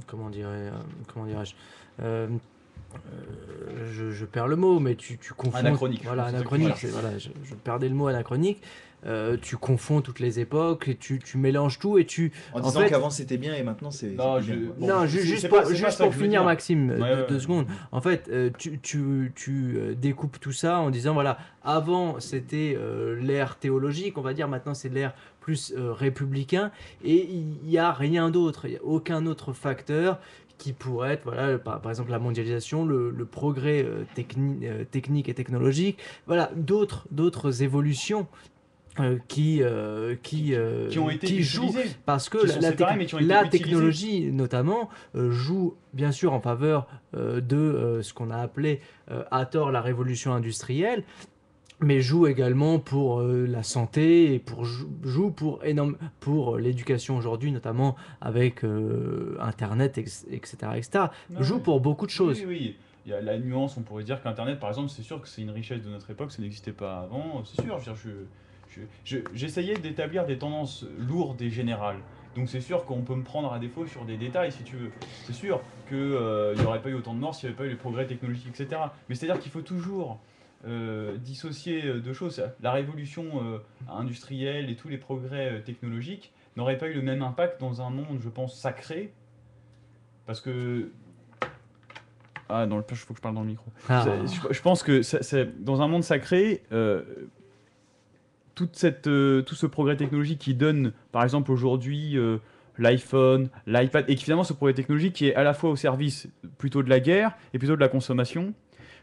Comment dirais-je je perds le mot, mais tu confonds. Anachronique, Voilà, je pense que anachronique. c'est ça. Voilà, je perdais le mot anachronique. Tu confonds toutes les époques, et tu mélanges tout et tu. En en disant fait- qu'avant c'était bien et maintenant c'est. Non, c'est plus bien, quoi. Bon, non, c'est juste pas- pour, c'est juste pas ça pour que je veux finir, dire. Maxime, Ouais, deux ouais. secondes. En fait, tu découpes tout ça en disant voilà, avant c'était l'ère théologique, on va dire, maintenant c'est l'ère plus républicain, et il n'y a rien d'autre, il n'y a aucun autre facteur qui pourrait être, voilà, par exemple la mondialisation, le progrès technique et technologique, voilà, d'autres évolutions qui Qui ont été jouent utilisés. parce que Qui sont séparés, mais qui ont été la utilisés. technologie notamment joue bien sûr en faveur de ce qu'on a appelé à tort la révolution industrielle, mais joue également pour la santé et joue pour l'éducation aujourd'hui, notamment avec Internet, etc. Non, Joue oui. pour beaucoup de choses. Oui, oui. Il y a la nuance, on pourrait dire qu'Internet, par exemple, c'est sûr que c'est une richesse de notre époque, ça n'existait pas avant, c'est sûr. Je veux dire, j'essayais d'établir des tendances lourdes et générales. Donc c'est sûr qu'on peut me prendre à défaut sur des détails si tu veux. C'est sûr qu'il n'y aurait pas eu autant de morts s'il n'y avait pas eu les progrès technologiques, etc. Mais c'est-à-dire qu'il faut toujours dissocier deux choses. La révolution industrielle et tous les progrès technologiques n'auraient pas eu le même impact dans un monde, je pense, sacré. Parce que... Ah, il faut que je parle dans le micro. Je pense que dans un monde sacré... tout ce progrès technologique qui donne, par exemple aujourd'hui, l'iPhone, l'iPad, et qui finalement ce progrès technologique qui est à la fois au service plutôt de la guerre et plutôt de la consommation,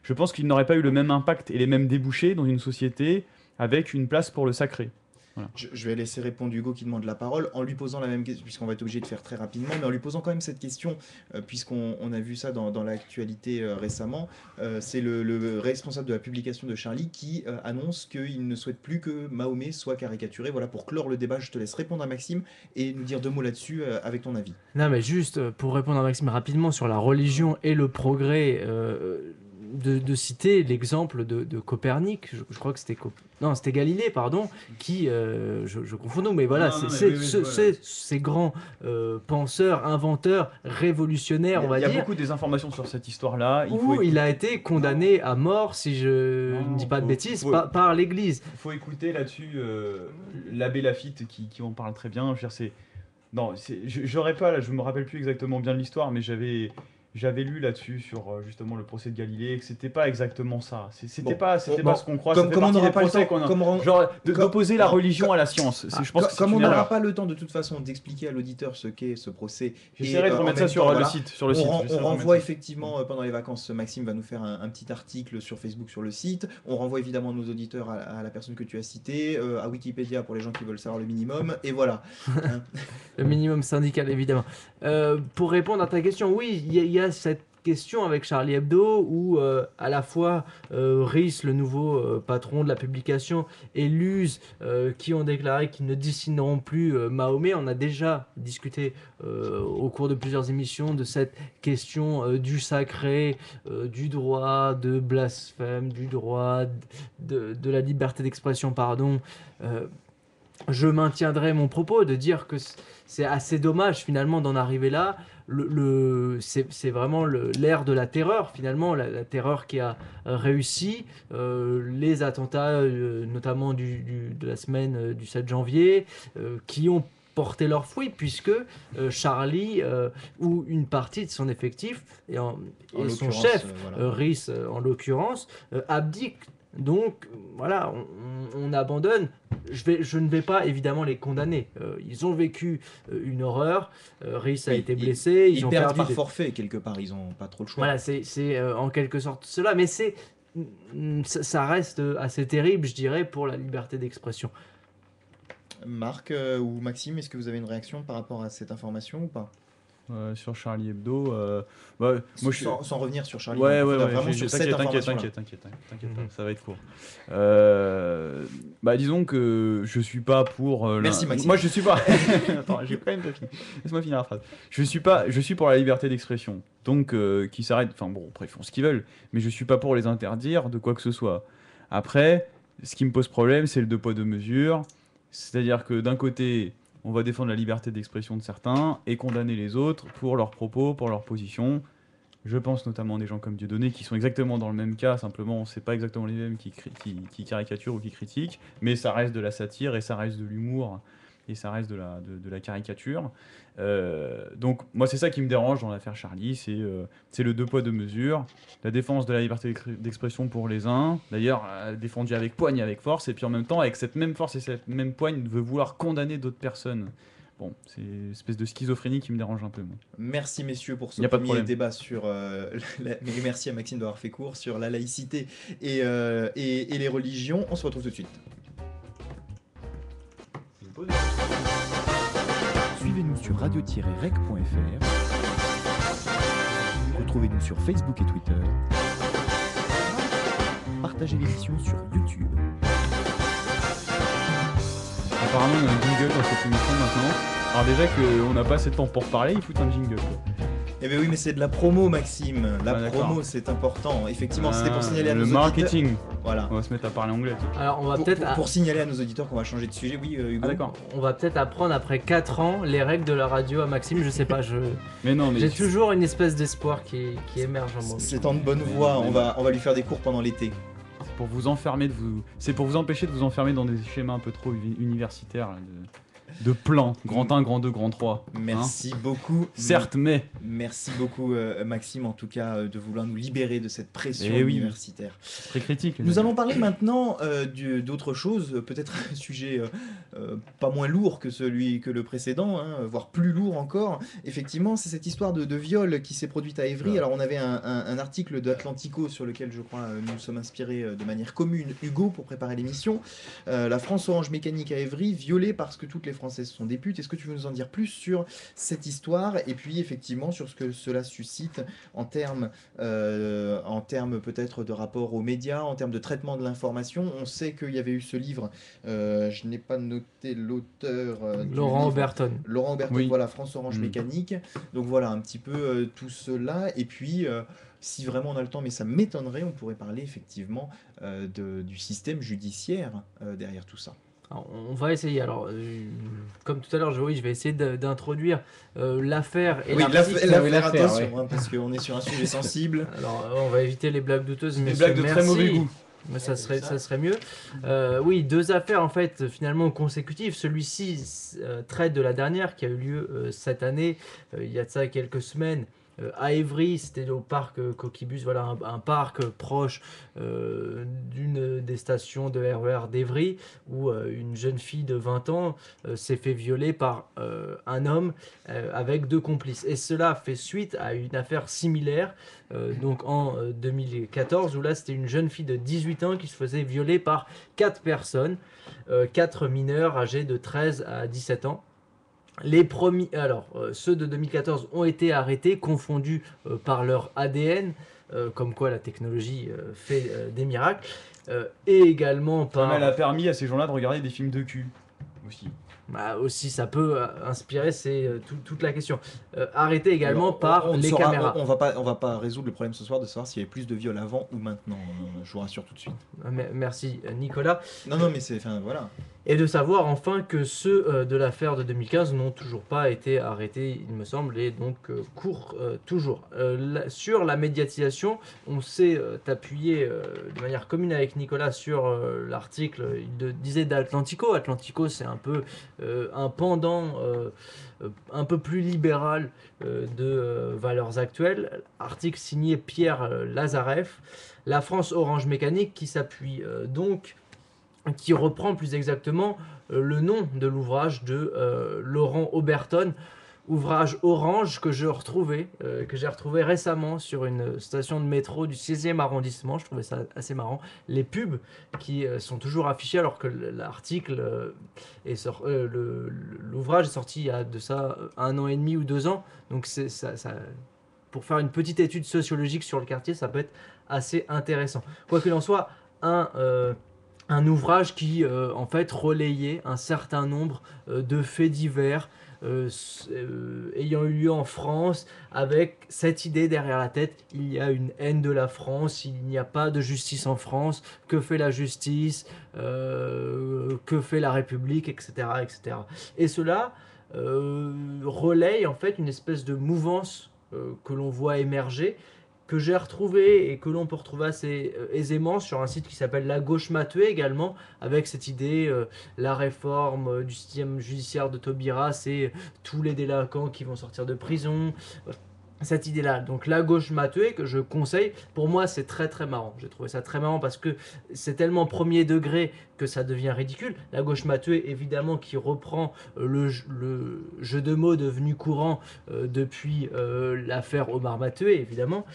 je pense qu'il n'aurait pas eu le même impact et les mêmes débouchés dans une société avec une place pour le sacré. Voilà. Je vais laisser répondre Hugo qui demande la parole en lui posant la même question, puisqu'on va être obligé de faire très rapidement, mais en lui posant quand même cette question, puisqu'on a vu ça dans l'actualité récemment. C'est le responsable de la publication de Charlie qui annonce qu'il ne souhaite plus que Mahomet soit caricaturé. Voilà, pour clore le débat, je te laisse répondre à Maxime et nous dire deux mots là-dessus avec ton avis. Non, mais juste pour répondre à Maxime rapidement sur la religion et le progrès, de citer l'exemple de Copernic, je crois que c'était Galilée, pardon, qui, je confonds nous, mais voilà, ces grands penseurs, inventeurs, révolutionnaires, on va dire. Il y a beaucoup des informations sur cette histoire-là. Il a été condamné à mort, si je ne dis pas de bêtises, par l'Église. Il faut écouter là-dessus l'abbé Laffitte qui en parle très bien. Je veux dire, je me rappelle plus exactement bien de l'histoire, mais j'avais lu là-dessus sur justement le procès de Galilée que c'était pas exactement ça. C'était pas ce qu'on croit. Comme on n'aura pas le temps, d'opposer la religion à la science. Je pense que comme on n'aura pas le temps de toute façon d'expliquer à l'auditeur ce qu'est ce procès. J'essaierai de remettre ça sur le site. On renvoie effectivement pendant les vacances. Maxime va nous faire un petit article sur Facebook sur le site. On renvoie évidemment nos auditeurs à la personne que tu as citée, à Wikipédia pour les gens qui veulent savoir le minimum. Et voilà. Le minimum syndical évidemment. Pour répondre à ta question, oui, il y a cette question avec Charlie Hebdo où à la fois Riss, le nouveau patron de la publication, et Luz qui ont déclaré qu'ils ne dessineront plus Mahomet. On a déjà discuté au cours de plusieurs émissions de cette question du sacré, du droit de blasphème, du droit de la liberté d'expression, pardon. Je maintiendrai mon propos de dire que c'est assez dommage finalement d'en arriver là. C'est vraiment l'ère de la terreur finalement, la terreur qui a réussi. Les attentats notamment de la semaine du 7 janvier qui ont porté leurs fruits puisque Charlie ou une partie de son effectif et son chef, Riss en l'occurrence, abdique. Donc voilà, on abandonne. Je ne vais pas évidemment les condamner. Ils ont vécu une horreur. Riss a été blessé. Ils ont perdent par forfait quelque part. Ils n'ont pas trop le choix. Voilà, c'est en quelque sorte cela. Mais ça reste assez terrible, je dirais, pour la liberté d'expression. Marc ou Maxime, est-ce que vous avez une réaction par rapport à cette information ou pas ? Sur Charlie Hebdo, sans revenir sur Charlie Hebdo. T'inquiète, ça va être court. Disons que je suis pas pour. Merci Maxime. Moi je suis pas. Attends, j'ai quand même pas fini. Laisse-moi finir la phrase. Je suis pour la liberté d'expression. Donc qui s'arrête. Enfin bon, après ils font ce qu'ils veulent, mais je suis pas pour les interdire de quoi que ce soit. Après, ce qui me pose problème, c'est le deux poids deux mesures. C'est-à-dire que d'un côté, on va défendre la liberté d'expression de certains et condamner les autres pour leurs propos, pour leurs positions. Je pense notamment à des gens comme Dieudonné qui sont exactement dans le même cas, simplement c'est pas exactement les mêmes qui caricaturent ou qui critiquent, mais ça reste de la satire et ça reste de l'humour et ça reste de la caricature. Donc moi c'est ça qui me dérange dans l'affaire Charlie, c'est le deux poids deux mesures, la défense de la liberté d'expression pour les uns, d'ailleurs défendue avec poigne et avec force, et puis en même temps avec cette même force et cette même poigne veut vouloir condamner d'autres personnes. Bon, c'est une espèce de schizophrénie qui me dérange un peu. Moi. Merci messieurs pour ce premier débat sur... mais merci à Maxime d'avoir fait court sur la laïcité et les religions. On se retrouve tout de suite. Suivez-nous sur radio-rec.fr. Retrouvez-nous sur Facebook et Twitter. Partagez l'émission sur YouTube. Apparemment, on a un jingle dans cette émission maintenant. Alors déjà qu'on n'a pas assez de temps pour parler, il faut un jingle. Eh bien oui, mais c'est de la promo, Maxime. La promo, c'est important. Effectivement, c'était pour signaler à nos auditeurs. Le marketing. Voilà. On va se mettre à parler anglais. Alors, on va Pour, peut-être. pour signaler à nos auditeurs qu'on va changer de sujet, oui, Hugo. Ah d'accord. On va peut-être apprendre après 4 ans les règles de la radio à Maxime, je sais pas, Mais non, mais j'ai toujours une espèce d'espoir qui émerge en moi. C'est en de bonne voie, on va lui faire des cours pendant l'été. pour vous enfermer c'est pour vous empêcher de vous enfermer dans des schémas un peu trop universitaires là, de plans, grand 1, grand 2, grand 3. Merci beaucoup. Certes, mais Merci beaucoup Maxime en tout cas de vouloir nous libérer de cette pression Eh oui. universitaire. c'est très critique. Nous allons parler maintenant d'autre chose, peut-être un sujet pas moins lourd que le précédent, hein, voire plus lourd encore. Effectivement, c'est cette histoire de viol qui s'est produite à Évry. Ouais. Alors on avait un article d'Atlantico sur lequel je crois nous sommes inspirés de manière commune, Hugo, pour préparer l'émission. La France Orange Mécanique à Évry, violée parce que toutes les Françaises sont des putes. Est-ce que tu veux nous en dire plus sur cette histoire et puis effectivement sur ce que cela suscite en termes peut-être de rapport aux médias, en termes de traitement de l'information? On sait qu'il y avait eu ce livre, je n'ai pas noté l'auteur. Du Laurent livre. Oberton. Laurent Oberton, Oui. voilà, France Orange Mm. Mécanique. Donc voilà, un petit peu tout cela. Et puis, si vraiment on a le temps, mais ça m'étonnerait, on pourrait parler effectivement du système judiciaire derrière tout ça. Alors, on va essayer. Alors, comme tout à l'heure, je vais essayer d'introduire l'affaire et Oui, l'article. l'affaire, l'affaire, attention, ouais. hein, parce qu'on est sur un sujet sensible. Alors, on va éviter les blagues douteuses. Des messieurs, blagues de très merci. mauvais goût. Mais ça serait mieux. Oui, 2 affaires en fait finalement consécutives. Celui-ci traite de la dernière qui a eu lieu cette année, il y a de ça quelques semaines. À Évry, c'était au parc Coquibus, voilà un parc proche d'une des stations de RER d'Évry où une jeune fille de 20 ans s'est fait violer par un homme avec 2 complices. Et cela fait suite à une affaire similaire donc en 2014 où là c'était une jeune fille de 18 ans qui se faisait violer par 4 personnes, 4 mineurs âgés de 13 à 17 ans. Les premiers, alors ceux de 2014 ont été arrêtés, confondus par leur ADN, comme quoi la technologie fait des miracles, et également par... Elle a permis à ces gens-là de regarder des films de cul aussi. Bah, aussi, ça peut inspirer, c'est toute la question. Arrêtés également Alors, par on les saura- caméras. On va pas résoudre le problème ce soir de savoir s'il y avait plus de viols avant ou maintenant. Je vous rassure tout de suite. Merci Nicolas. Non, mais c'est, enfin voilà. Et de savoir enfin que ceux de l'affaire de 2015 n'ont toujours pas été arrêtés, il me semble, et donc courent toujours. Sur la médiatisation, on s'est appuyé de manière commune avec Nicolas sur l'article, il disait d'Atlantico. Atlantico, c'est un peu un pendant un peu plus libéral de Valeurs Actuelles. Article signé Pierre Lazareff. La France Orange Mécanique qui s'appuie donc qui reprend plus exactement le nom de l'ouvrage de Laurent Oberton, ouvrage Orange que j'ai retrouvé récemment sur une station de métro du 6e arrondissement. Je trouvais ça assez marrant. Les pubs qui sont toujours affichées alors que l'article l'ouvrage est sorti il y a de ça 1 an et demi ou 2 ans. Donc c'est ça, pour faire une petite étude sociologique sur le quartier, ça peut être assez intéressant. Quoi qu'il en soit, un ouvrage qui en fait relayait un certain nombre de faits divers ayant eu lieu en France, avec cette idée derrière la tête: il y a une haine de la France, il n'y a pas de justice en France, que fait la justice, que fait la République, etc. etc. Et cela relaye en fait une espèce de mouvance que l'on voit émerger, que j'ai retrouvé et que l'on peut retrouver assez aisément sur un site qui s'appelle La Gauche m'a tué également, avec cette idée, la réforme du système judiciaire de Taubira, c'est tous les délinquants qui vont sortir de prison, cette idée-là. Donc La Gauche m'a tué, que je conseille, pour moi c'est très très marrant. J'ai trouvé ça très marrant parce que c'est tellement premier degré que ça devient ridicule. La Gauche m'a tué, évidemment, qui reprend le jeu de mots devenu courant depuis l'affaire Omar m'a tué, évidemment.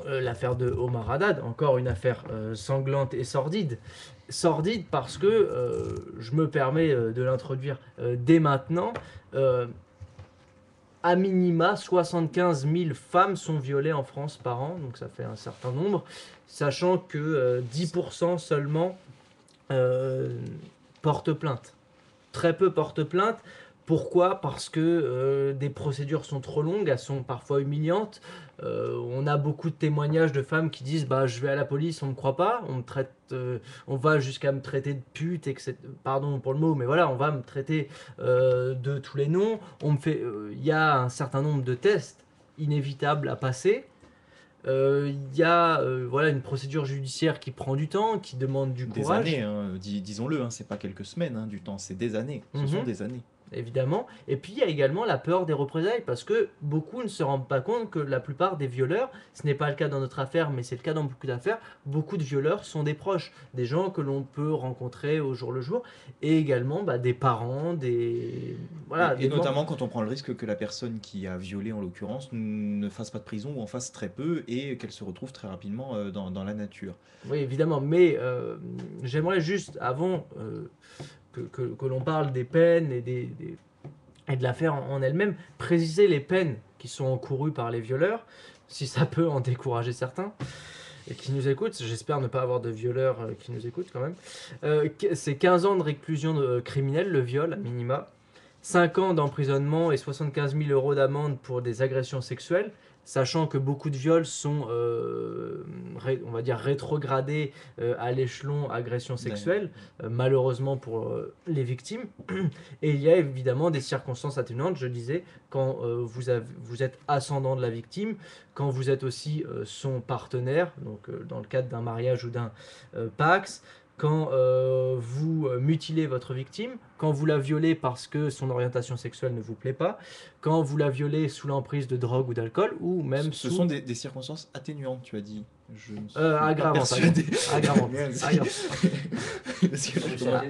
L'affaire de Omar Haddad, encore une affaire sanglante et sordide. Sordide parce que, je me permets de l'introduire dès maintenant, à minima 75 000 femmes sont violées en France par an, donc ça fait un certain nombre, sachant que 10% seulement portent plainte. Très peu portent plainte Pourquoi? Parce que des procédures sont trop longues, elles sont parfois humiliantes. On a beaucoup de témoignages de femmes qui disent bah je vais à la police, on me croit pas, on me traite, on va jusqu'à me traiter de pute, etc. Pardon pour le mot, mais voilà, on va me traiter de tous les noms. Il y a un certain nombre de tests inévitables à passer. Il y a voilà une procédure judiciaire qui prend du temps, qui demande du Des courage. années, hein, disons-le, hein, c'est pas quelques semaines, hein, du temps, c'est des années. Ce sont Mhm. des années. Évidemment. Et puis il y a également la peur des représailles, parce que beaucoup ne se rendent pas compte que la plupart des violeurs, ce n'est pas le cas dans notre affaire, mais c'est le cas dans beaucoup d'affaires, beaucoup de violeurs sont des proches, des gens que l'on peut rencontrer au jour le jour, et également bah, des parents, voilà, Et des notamment quand on prend le risque que la personne qui a violé, en l'occurrence, ne fasse pas de prison ou en fasse très peu et qu'elle se retrouve très rapidement dans la nature. Oui, évidemment, mais j'aimerais juste, avant que l'on parle des peines et de l'affaire en elle-même, préciser les peines qui sont encourues par les violeurs, si ça peut en décourager certains et qui nous écoutent. J'espère ne pas avoir de violeurs qui nous écoutent quand même. C'est 15 ans de réclusion criminelle, le viol à minima, 5 ans d'emprisonnement et 75 000 euros d'amende pour des agressions sexuelles, sachant que beaucoup de viols sont, on va dire, rétrogradés à l'échelon agression sexuelle, malheureusement pour les victimes. Et il y a évidemment des circonstances atténuantes, je disais, quand vous êtes ascendant de la victime, quand vous êtes aussi son partenaire, donc dans le cadre d'un mariage ou d'un Pacs, quand vous mutilez votre victime, quand vous la violez parce que son orientation sexuelle ne vous plaît pas, quand vous la violez sous l'emprise de drogue ou d'alcool, ou même Ce sous... sont des circonstances atténuantes, tu as dit. Je ne suis aggravantes, pas persuadé. aggravantes. Merci. Aggravantes. Parce que je Ah,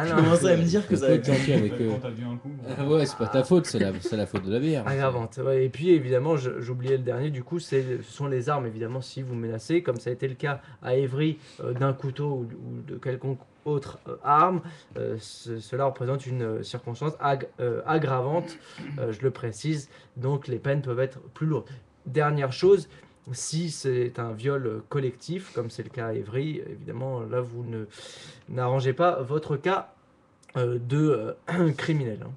je non, commençais à me dire que ça peut être gentil avec eux. Quand t'as bu un coup. Ah ouais, c'est pas ta faute, c'est la faute de la bière. Aggravante. Ouais, et puis évidemment, j'oubliais le dernier, du coup, ce sont les armes, évidemment, si vous menacez, comme ça a été le cas à Évry, d'un couteau ou de quelconque autre arme, cela représente une circonstance aggravante, je le précise, donc les peines peuvent être plus lourdes. Dernière chose, si c'est un viol collectif, comme c'est le cas à Évry, évidemment, là, vous n'arrangez pas votre cas de criminel. Hein.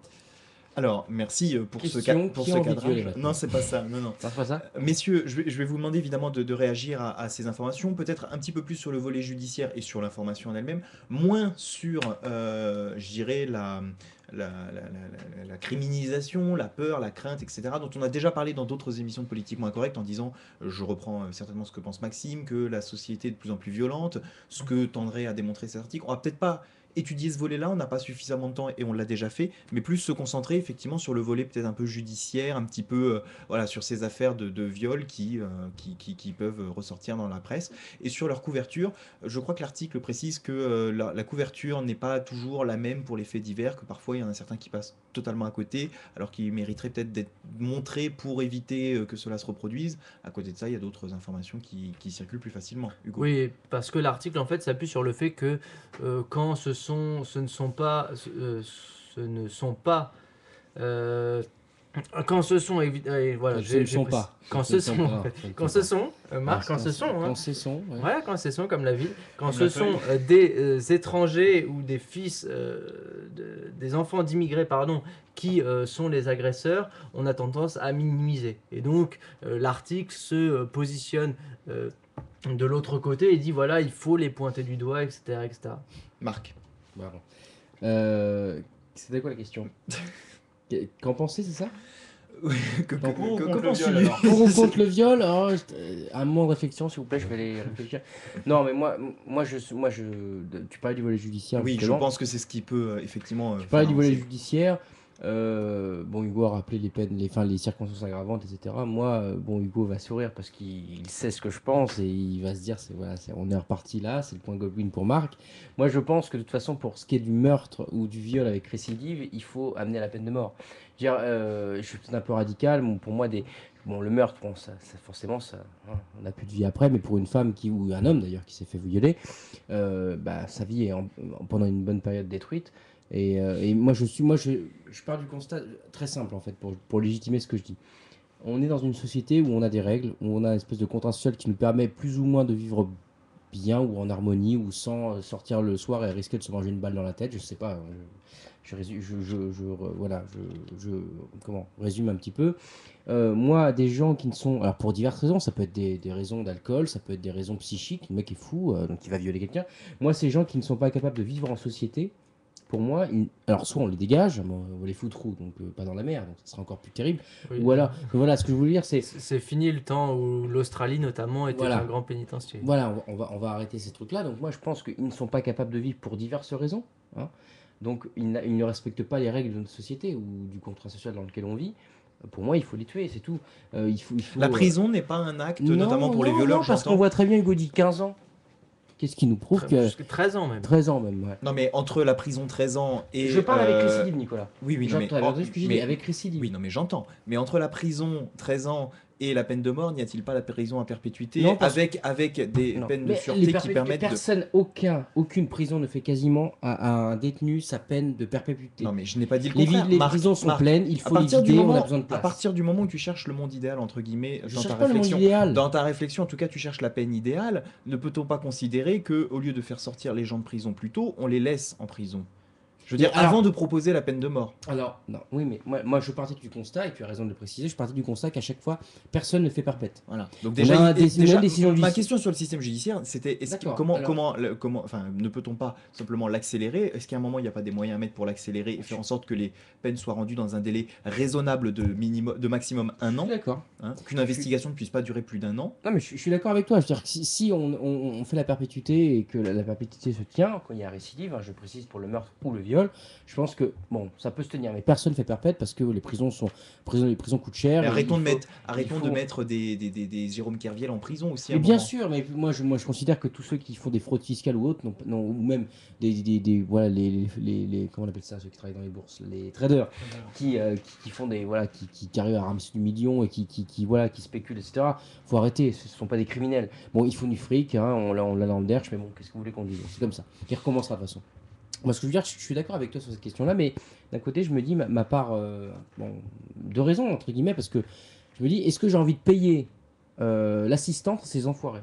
Alors, merci pour Question, pour qui ce a envie de violer cadrage. maintenant Non, c'est pas ça. Non, non. C'est pas ça? Messieurs, je vais vous demander évidemment de réagir à ces informations, peut-être un petit peu plus sur le volet judiciaire et sur l'information en elle-même, moins sur, je dirais, la criminalisation, la peur, la crainte, etc., dont on a déjà parlé dans d'autres émissions de Politiquement Incorrect en disant, je reprends certainement ce que pense Maxime, que la société est de plus en plus violente, ce que tendrait à démontrer cet article. On va peut-être pas étudier ce volet-là, on n'a pas suffisamment de temps et on l'a déjà fait, mais plus se concentrer effectivement sur le volet peut-être un peu judiciaire, un petit peu voilà, sur ces affaires de viol qui peuvent ressortir dans la presse. Et sur leur couverture, je crois que l'article précise que la couverture n'est pas toujours la même pour les faits divers, que parfois il y en a certains qui passent totalement à côté, alors qu'ils mériteraient peut-être d'être montrés pour éviter que cela se reproduise. À côté de ça, il y a d'autres informations qui circulent plus facilement. Hugo. Oui, parce que l'article en fait s'appuie sur le fait que quand ce ne sont pas quand ce sont voilà, Ce ne sont pas. quand ce sont en fait, quand ce sont Marc, quand ce sont hein. Quand ce sont, ouais. Voilà, quand ce sont comme la ville, quand Comme ce la sont feuille. des étrangers ou des fils, des enfants d'immigrés, pardon, qui sont les agresseurs, on a tendance à minimiser. Et donc, l'article se positionne de l'autre côté et dit voilà, il faut les pointer du doigt, etc. etc. Marc. Pardon. C'était quoi la question? Qu'en penser, c'est ça? Pour ou que contre le penses-tu viol, alors Pour ou contre le viol? Un moment de réflexion, s'il vous plaît, je vais aller réfléchir. Non, mais tu parlais du volet judiciaire. Oui, je justement. pense que c'est ce qui peut effectivement. Tu parlais du volet c'est- judiciaire. Bon, Hugo a rappelé les peines, les circonstances aggravantes, etc. Moi, bon, Hugo va sourire parce qu'il sait ce que je pense et il va se dire, on est reparti là, c'est le point Goblin pour Marc. Moi, je pense que de toute façon, pour ce qui est du meurtre ou du viol avec récidive, il faut amener à la peine de mort. Je veux dire, je suis peut-être un peu radical, bon, pour moi, le meurtre, bon, forcément, hein, on n'a plus de vie après, mais pour une femme ou un homme d'ailleurs qui s'est fait violer, sa vie est pendant une bonne période détruite. Et moi, je pars du constat très simple, en fait, pour légitimer ce que je dis. On est dans une société où on a des règles, où on a une espèce de contrat social qui nous permet plus ou moins de vivre bien ou en harmonie ou sans sortir le soir et risquer de se manger une balle dans la tête, je sais pas. Voilà, comment résume un petit peu. Moi, des gens qui ne sont, alors pour diverses raisons, ça peut être des raisons d'alcool, ça peut être des raisons psychiques, le mec est fou, donc il va violer quelqu'un. Moi, ces gens qui ne sont pas capables de vivre en société, pour moi, alors soit on les dégage, on les fout trou, donc pas dans la mer, donc ça sera encore plus terrible. Oui. Ou alors, voilà, ce que je voulais dire, c'est C'est fini le temps où l'Australie notamment était Voilà. un grand pénitencier. voilà, on va arrêter ces trucs-là. Donc moi, je pense qu'ils ne sont pas capables de vivre pour diverses raisons, hein. Donc ils ne respectent pas les règles de notre société ou du contrat social dans lequel on vit. Pour moi, il faut les tuer, c'est tout. Il faut, La prison n'est pas un acte, Non, notamment pour les non, violeurs, non, parce j'entends. qu'on voit très bien Hugo dit 15 ans. Qu'est-ce qui nous prouve que Jusqu'à 13 ans même. 13 ans même, ouais. Non, mais entre la prison 13 ans et. Je parle avec récidive, Nicolas. Oui, oui, non, mais. J'entends ce que j'ai dit, mais- avec récidive. Oui, non, mais j'entends. Mais entre la prison 13 ans et la peine de mort, n'y a-t-il pas la prison à perpétuité Non, parce- avec des Non. peines de Mais sûreté les qui perpétuités, permettent de. personne, aucune prison ne fait quasiment à un détenu sa peine de perpétuité. Non, mais je n'ai pas dit le les contraire. les Marc, prisons sont Marc, pleines, il à faut les partir du vider, on moment, a besoin de à place. partir du moment où tu cherches le monde idéal, entre guillemets, Je dans cherche ta pas le monde réflexion, idéal. dans ta réflexion, en tout cas, tu cherches la peine idéale, ne peut-on pas considérer que, au lieu de faire sortir les gens de prison plus tôt, on les laisse en prison? Je veux dire, Mais alors- avant de proposer la peine de mort. Alors, non, oui, mais moi je partais du constat, et tu as raison de le préciser, je partais du constat qu'à chaque fois, personne ne fait perpète. Voilà. Donc On a une décision ma judiciaire. question sur le système judiciaire, c'était D'accord, comment, alors- enfin, ne peut-on pas simplement l'accélérer? Est-ce qu'à un moment il n'y a pas des moyens à mettre pour l'accélérer et faire en sorte que les peines soient rendues dans un délai raisonnable de maximum un Je an, suis d'accord. hein, qu'une investigation ne puisse pas durer plus d'un an? Non, mais je suis d'accord avec toi. Je veux dire que si on fait la perpétuité et que la perpétuité se tient, quand il y a récidive, hein, je précise pour le meurtre ou le viol, je pense que bon, ça peut se tenir. Mais personne ne fait perpète parce que les prisons coûtent cher. Et et arrêtons il faut- de mettre des Jérôme Kerviel en prison aussi. à Mais un bien moment. sûr, mais moi je considère que tous ceux qui font des fraudes fiscales ou autres, ou même voilà, comment on appelle ça, ceux qui travaillent dans les bourses, les traders, qui font qui arrivent à ramasser du million et qui spéculent, etc. Faut arrêter, ce ne sont pas des criminels. Bon, ils font du fric, hein, on l'a dans le derche, mais bon, qu'est-ce que vous voulez qu'on dise? C'est comme ça. Qui recommencera de toute façon. Moi, ce que je veux dire, je suis d'accord avec toi sur cette question-là, mais d'un côté, je me dis ma part, de raison, entre guillemets, parce que je me dis, est-ce que j'ai envie de payer l'assistance à ces enfoirés?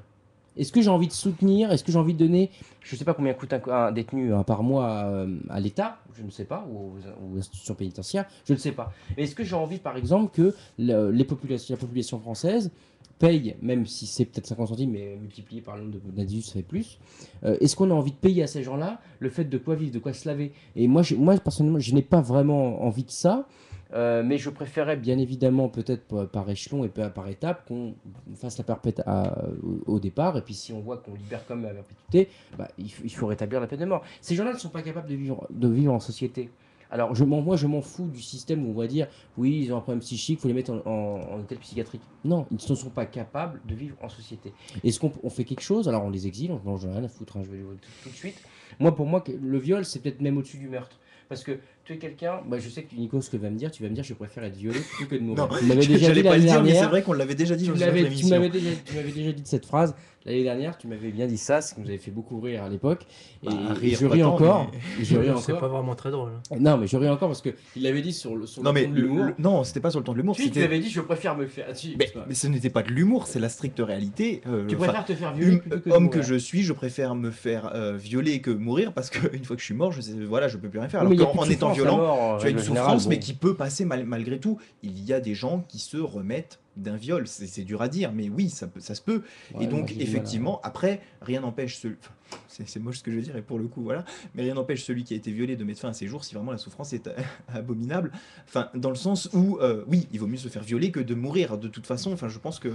Est-ce que j'ai envie de soutenir? Est-ce que j'ai envie de donner? Je ne sais pas combien coûte un détenu par mois à l'État, je ne sais pas, ou aux institutions pénitentiaires, je ne sais pas. Mais est-ce que j'ai envie, par exemple, que la population française paye, même si c'est peut-être 50 centimes, mais multiplié par le nombre d'individus, ça fait plus. Est-ce qu'on a envie de payer à ces gens-là le fait de quoi vivre, de quoi se laver? Et moi, personnellement, je n'ai pas vraiment envie de ça. Mais je préférais bien évidemment peut-être par échelon et par étape qu'on fasse la perpète au départ, et puis si on voit qu'on libère comme la perpétuité, il faut rétablir la peine de mort. Ces gens-là ne sont pas capables de vivre en société. Alors moi je m'en fous du système où on va dire oui ils ont un problème psychique, il faut les mettre en hôtel psychiatrique. Non, ils ne sont pas capables de vivre en société. Est-ce qu'on fait quelque chose? Alors on les exile, on j'en ai rien à foutre, hein, je vais le dire tout de suite. Moi pour moi le viol c'est peut-être même au-dessus du meurtre. Parce que tu es quelqu'un, je sais que Nico, ce que tu vas me dire, je préfère être violé plutôt que de mourir. Non, Tu m'avais déjà j'allais dit pas le l'année dire, mais c'est dernière. vrai qu'on l'avait déjà dit dans Tu une autre m'avais émission. déjà dit de cette phrase l'année dernière, tu m'avais bien dit ça, ce qui nous avait fait beaucoup rire à l'époque. Et, Rire, je pas ris tant, encore. mais- Et je ris C'est pas encore. vraiment très drôle. Non, mais je ris encore parce qu'il l'avait dit sur le Non, mais ton de l'humour. non, c'était pas sur le ton de l'humour. Tu C'était. m'avais dit, je préfère me faire. Mais ce n'était pas de l'humour, c'est la stricte réalité. Tu Enfin, préfères te faire violer plutôt que de homme mourir. que je suis, je préfère me faire violer que mourir parce qu'une fois que je suis mort, je sais, voilà, je peux plus rien faire. Non, Alors mais il y a qu'en plus de étant souffrance, la violent, mort, en tu as une règle générale, souffrance, bon. mais qui peut passer malgré tout. Il y a des gens qui se remettent d'un viol, c'est dur à dire, mais oui, ça se peut. Ouais, Et donc, moi, j'ai du mal à- effectivement, après, rien n'empêche c'est moche ce que je veux dire, et pour le coup, voilà, mais rien n'empêche celui qui a été violé de mettre fin à ses jours si vraiment la souffrance est abominable. Enfin, dans le sens où, oui, il vaut mieux se faire violer que de mourir de toute façon. Enfin, je pense que.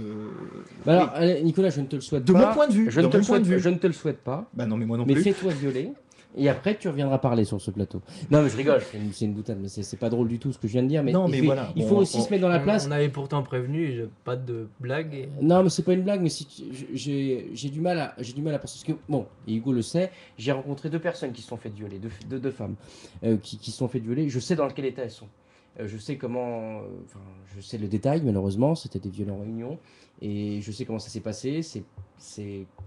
Alors, oui. allez, Nicolas, je ne te le souhaite De pas. mon point de vue, Je de ne te mon le point de souhaite- vue. je ne te le souhaite pas. Bah non, mais moi non Mais plus. fais-toi violer. Et après, tu reviendras parler sur ce plateau. Non, mais je rigole, c'est une boutade, mais c'est pas drôle du tout ce que je viens de dire. Mais Non, il mais faut- voilà, il bon, faut aussi on- se mettre dans la place. On avait pourtant prévenu, pas de blague. Non, mais c'est pas une blague, mais j'ai du mal à parce que bon, et Hugo le sait, j'ai rencontré deux personnes qui se sont fait violer, deux femmes qui se sont fait violer. Je sais dans quel état elles sont. Je sais comment, je sais le détail. Malheureusement, c'était des viols en réunion et je sais comment ça s'est passé.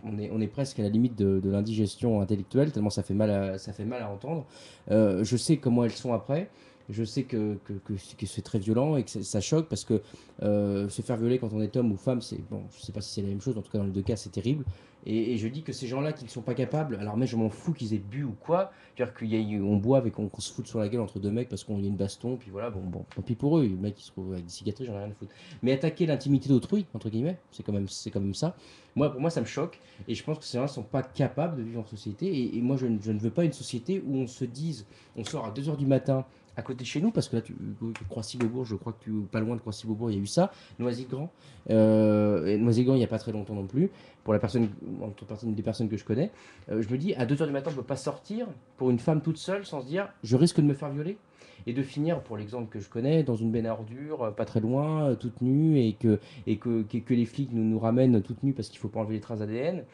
On est presque à la limite de l'indigestion intellectuelle tellement ça fait mal à entendre. Je sais comment elles sont après. Je sais que c'est très violent et que ça choque parce que se faire violer quand on est homme ou femme, c'est bon, je sais pas si c'est la même chose, en tout cas dans les deux cas c'est terrible. Et je dis que ces gens-là qui ne sont pas capables, alors mais je m'en fous qu'ils aient bu ou quoi, c'est-à-dire qu'on boive et qu'on se fout sur la gueule entre deux mecs parce qu'on y a une baston, puis voilà, bon, tant pis pour eux, le mec qui se trouve avec des cicatrices, j'en ai rien à foutre. Mais attaquer l'intimité d'autrui, entre guillemets, c'est quand même ça. Pour moi, ça me choque et je pense que ces gens-là ne sont pas capables de vivre en société. Et moi, je ne veux pas une société où on se dise, on sort à 2 h du matin à côté de chez nous, parce que là, Croissy-Beaubourg, je crois que pas loin de Croissy-Beaubourg, il y a eu ça. Noisy-le-Grand. Et Noisy-le-Grand, il n'y a pas très longtemps non plus. Pour des personnes que je connais, je me dis, à 2 h du matin, on ne peut pas sortir pour une femme toute seule sans se dire, je risque de me faire violer. Et de finir, pour l'exemple que je connais, dans une benne à ordures, pas très loin, toute nue, et que les flics nous ramènent toute nue parce qu'il ne faut pas enlever les traces ADN,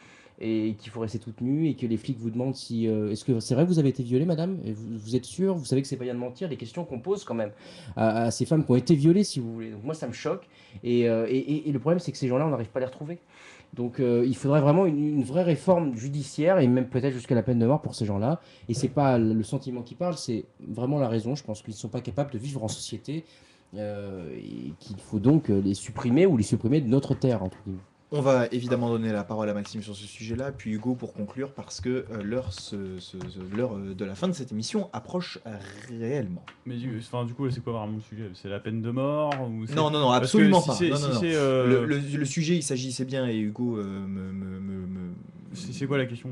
et qu'il faut rester toute nue, et que les flics vous demandent si est-ce que c'est vrai que vous avez été violée, madame, et vous êtes sûre, vous savez que c'est pas bien de mentir, les questions qu'on pose quand même à ces femmes qui ont été violées, si vous voulez. Donc moi, ça me choque, et le problème, c'est que ces gens-là, on n'arrive pas à les retrouver. Donc il faudrait vraiment une vraie réforme judiciaire, et même peut-être jusqu'à la peine de mort pour ces gens-là. Et c'est pas le sentiment qui parle, c'est vraiment la raison. Je pense qu'ils ne sont pas capables de vivre en société, et qu'il faut donc les supprimer ou les supprimer de notre terre, entre guillemets. On va évidemment donner la parole à Maxime sur ce sujet-là, puis Hugo pour conclure, parce que l'heure de la fin de cette émission approche réellement. Mais du coup, c'est quoi vraiment le sujet? C'est la peine de mort ou c'est... Non, Parce que absolument si pas. c'est- Non, si non, non. c'est, Le sujet, il s'agissait bien, et Hugo c'est quoi la question?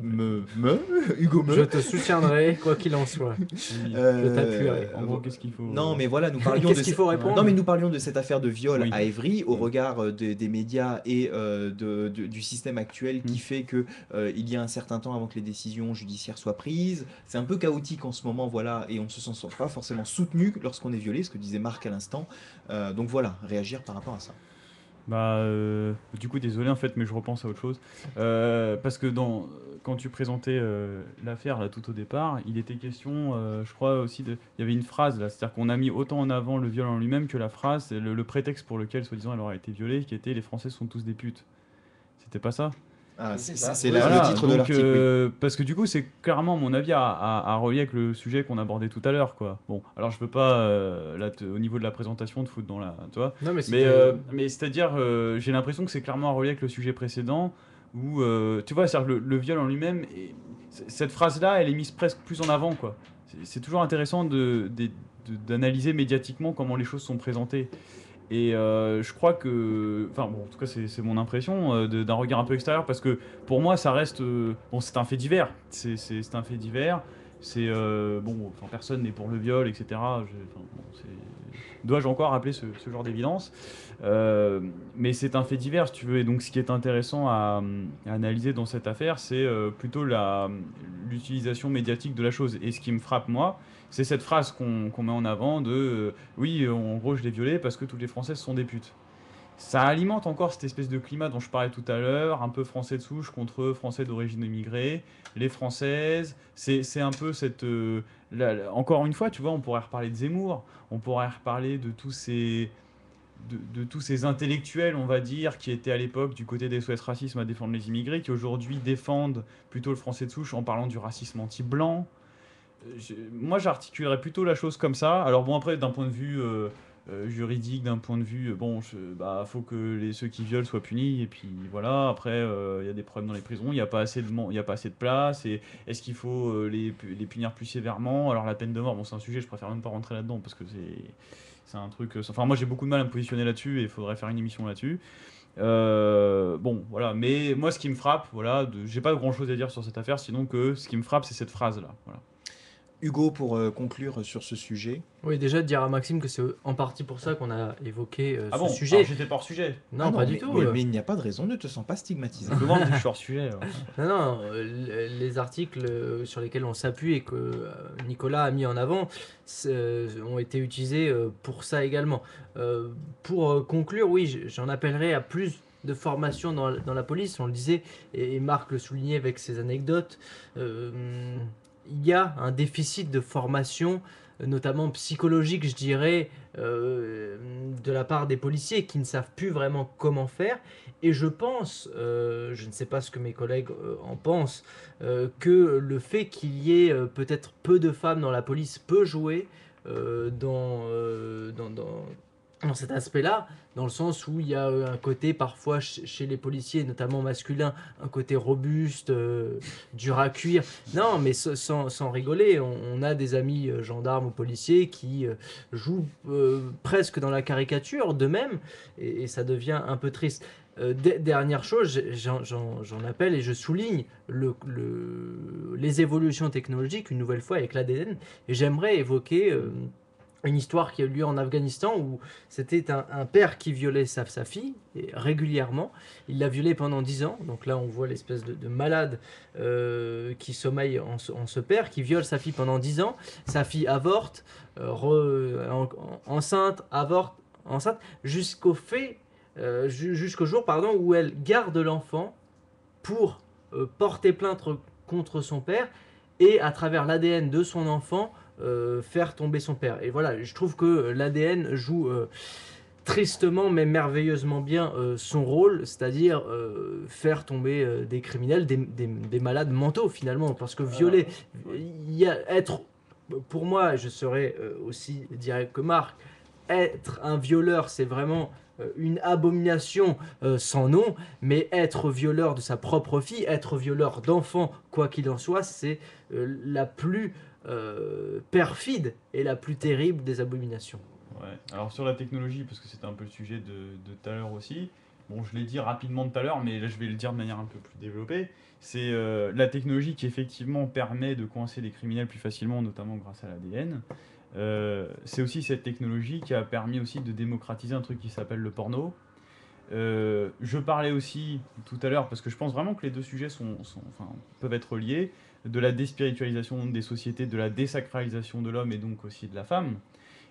Hugo Je te soutiendrai, quoi qu'il en soit. Je t'appuierai. En gros, qu'est-ce qu'il faut... Non, mais voilà, nous parlions Qu'est-ce qu'il faut répondre? Non, mais nous parlions de cette affaire de viol Oui. à Évry au regard des médias et du système actuel qui fait que il y a un certain temps avant que les décisions judiciaires soient prises. C'est un peu chaotique en ce moment, voilà, et on se sent pas forcément soutenu lorsqu'on est violé, ce que disait Marc à l'instant. Donc voilà, réagir par rapport à ça. Du coup, désolé en fait, mais je repense à autre chose. Parce que quand tu présentais l'affaire là tout au départ, il était question, je crois aussi, il y avait une phrase là, c'est-à-dire qu'on a mis autant en avant le viol en lui-même que la phrase, le prétexte pour lequel soi-disant elle aurait été violée, qui était les Français sont tous des putes. C'était pas ça? Ah, C'est ça. c'est Voilà, le titre de donc, l'article. Oui. parce que du coup, c'est clairement, à mon avis, à relier avec le sujet qu'on abordait tout à l'heure, quoi. Bon, alors je peux pas, au niveau de la présentation, te foutre dans la... Tu vois, Non, mais mais c'est-à-dire, j'ai l'impression que c'est clairement à relier avec le sujet précédent, où, tu vois, c'est-à-dire le viol en lui-même, cette phrase-là, elle est mise presque plus en avant, quoi. C'est toujours intéressant d'analyser médiatiquement comment les choses sont présentées. Et je crois que, enfin bon, en tout cas c'est mon impression d'un regard un peu extérieur, parce que pour moi ça reste, bon, c'est un fait divers, c'est un fait divers, c'est bon, enfin personne n'est pour le viol, etc. Dois-je encore rappeler ce genre d'évidence? Mais c'est un fait divers, si tu veux, et donc ce qui est intéressant à analyser dans cette affaire, c'est plutôt l'utilisation médiatique de la chose. Et ce qui me frappe moi, c'est cette phrase qu'on met en avant de oui, en gros, je l'ai violée parce que toutes les Françaises sont des putes. Ça alimente encore cette espèce de climat dont je parlais tout à l'heure, un peu français de souche contre français d'origine immigrée, les Françaises, c'est un peu cette... encore une fois, tu vois, on pourrait reparler de Zemmour, on pourrait reparler de tous ces... De tous ces intellectuels, on va dire, qui étaient à l'époque du côté des SOS Racisme à défendre les immigrés, qui aujourd'hui défendent plutôt le français de souche en parlant du racisme anti-blanc. Moi, j'articulerais plutôt la chose comme ça. Alors bon, après, d'un point de vue juridique, d'un point de vue, faut que ceux qui violent soient punis. Et puis voilà. Après, il y a des problèmes dans les prisons. Il n'y a pas assez de place. Et est-ce qu'il faut les punir plus sévèrement? Alors la peine de mort, bon, c'est un sujet. Je préfère même pas rentrer là-dedans parce que c'est un truc. Enfin, moi, j'ai beaucoup de mal à me positionner là-dessus et il faudrait faire une émission là-dessus. Bon, voilà. Mais moi, ce qui me frappe, voilà, j'ai pas grand-chose à dire sur cette affaire, sinon que ce qui me frappe, c'est cette phrase-là. Voilà. Hugo, pour conclure sur ce sujet. Oui, déjà de dire à Maxime que c'est en partie pour ça qu'on a évoqué Ah ce bon, sujet. alors j'étais pas hors sujet. Non, pas du mais, tout. mais il n'y a pas de raison, ne te sens pas stigmatisé. Comment je suis hors sujet? Non, les articles sur lesquels on s'appuie et que Nicolas a mis en avant ont été utilisés pour ça également. Pour conclure, oui, j'en appellerai à plus de formation dans la police, on le disait, et Marc le soulignait avec ses anecdotes. Il y a un déficit de formation, notamment psychologique, je dirais, de la part des policiers qui ne savent plus vraiment comment faire. Et je pense, je ne sais pas ce que mes collègues en pensent, que le fait qu'il y ait peut-être peu de femmes dans la police peut jouer. dans cet aspect-là, dans le sens où il y a un côté parfois chez les policiers, notamment masculins, un côté robuste, dur à cuire. Non, mais sans rigoler, on a des amis gendarmes ou policiers qui jouent presque dans la caricature d'eux-mêmes, et ça devient un peu triste. Dernière chose, j'en appelle et je souligne les évolutions technologiques, une nouvelle fois avec l'ADN, et j'aimerais évoquer une histoire qui a eu lieu en Afghanistan où c'était un père qui violait sa fille et régulièrement. Il l'a violée pendant 10 ans. Donc là, on voit l'espèce de malade qui sommeille en ce père qui viole sa fille pendant 10 ans. Sa fille avorte, enceinte, avorte, enceinte, jusqu'au jour où elle garde l'enfant pour porter plainte contre son père et à travers l'ADN de son enfant faire tomber son père. Et voilà, je trouve que l'ADN joue tristement mais merveilleusement bien son rôle, c'est-à-dire faire tomber des criminels, des malades mentaux finalement, parce que violer, pour moi, je serais aussi direct que Marc, être un violeur, c'est vraiment une abomination sans nom, mais être violeur de sa propre fille, être violeur d'enfant, quoi qu'il en soit, c'est la plus perfide et la plus terrible des abominations. Ouais. Alors sur la technologie, parce que c'était un peu le sujet de tout à l'heure aussi, bon je l'ai dit rapidement tout à l'heure, mais là je vais le dire de manière un peu plus développée, c'est la technologie qui effectivement permet de coincer les criminels plus facilement, notamment grâce à l'ADN. C'est aussi cette technologie qui a permis aussi de démocratiser un truc qui s'appelle le porno. Je parlais aussi tout à l'heure, parce que je pense vraiment que les deux sujets peuvent être liés, de la déspiritualisation des sociétés, de la désacralisation de l'homme et donc aussi de la femme,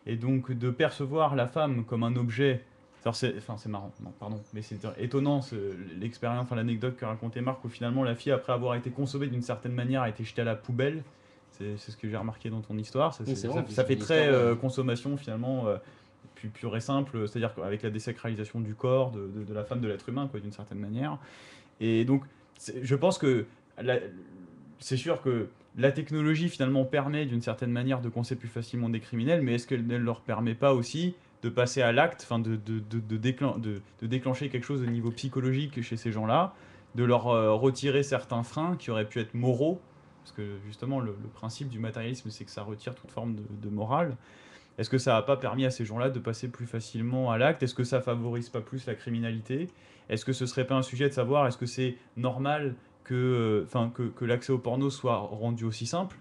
et donc de percevoir la femme comme un objet. Alors c'est marrant, non, pardon, mais c'est étonnant l'expérience, l'anecdote que racontait Marc, où finalement la fille, après avoir été consommée d'une certaine manière, a été jetée à la poubelle. C'est ce que j'ai remarqué dans ton histoire. Ça fait très consommation finalement, pure et simple, c'est-à-dire qu'avec la désacralisation du corps, de la femme, de l'être humain, quoi, d'une certaine manière. Et donc, je pense que c'est sûr que la technologie finalement permet d'une certaine manière de coincer plus facilement des criminels, mais est-ce qu'elle ne leur permet pas aussi de passer à l'acte, de déclencher quelque chose au niveau psychologique chez ces gens-là, de leur retirer certains freins qui auraient pu être moraux, parce que justement le principe du matérialisme, c'est que ça retire toute forme de morale. Est-ce que ça n'a pas permis à ces gens-là de passer plus facilement à l'acte? Est-ce que ça favorise pas plus la criminalité? Est-ce que ce serait pas un sujet de savoir, est-ce que c'est normal que l'accès au porno soit rendu aussi simple?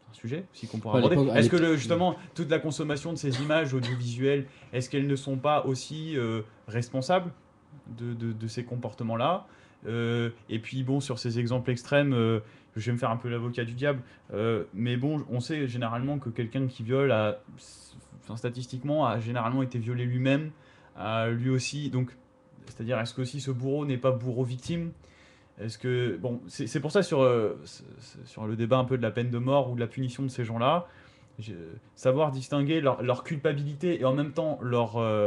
C'est un sujet aussi qu'on pourra aborder. Est-ce que justement toute la consommation de ces images audiovisuelles, est-ce qu'elles ne sont pas aussi responsables de ces comportements-là? Et puis bon, sur ces exemples extrêmes, je vais me faire un peu l'avocat du diable, mais bon, on sait généralement que quelqu'un qui viole statistiquement a généralement été violé lui-même, lui aussi, donc c'est-à-dire est-ce que aussi ce bourreau n'est pas bourreau victime? Est-ce que bon, c'est pour ça sur le débat un peu de la peine de mort ou de la punition de ces gens-là, savoir distinguer leur culpabilité et en même temps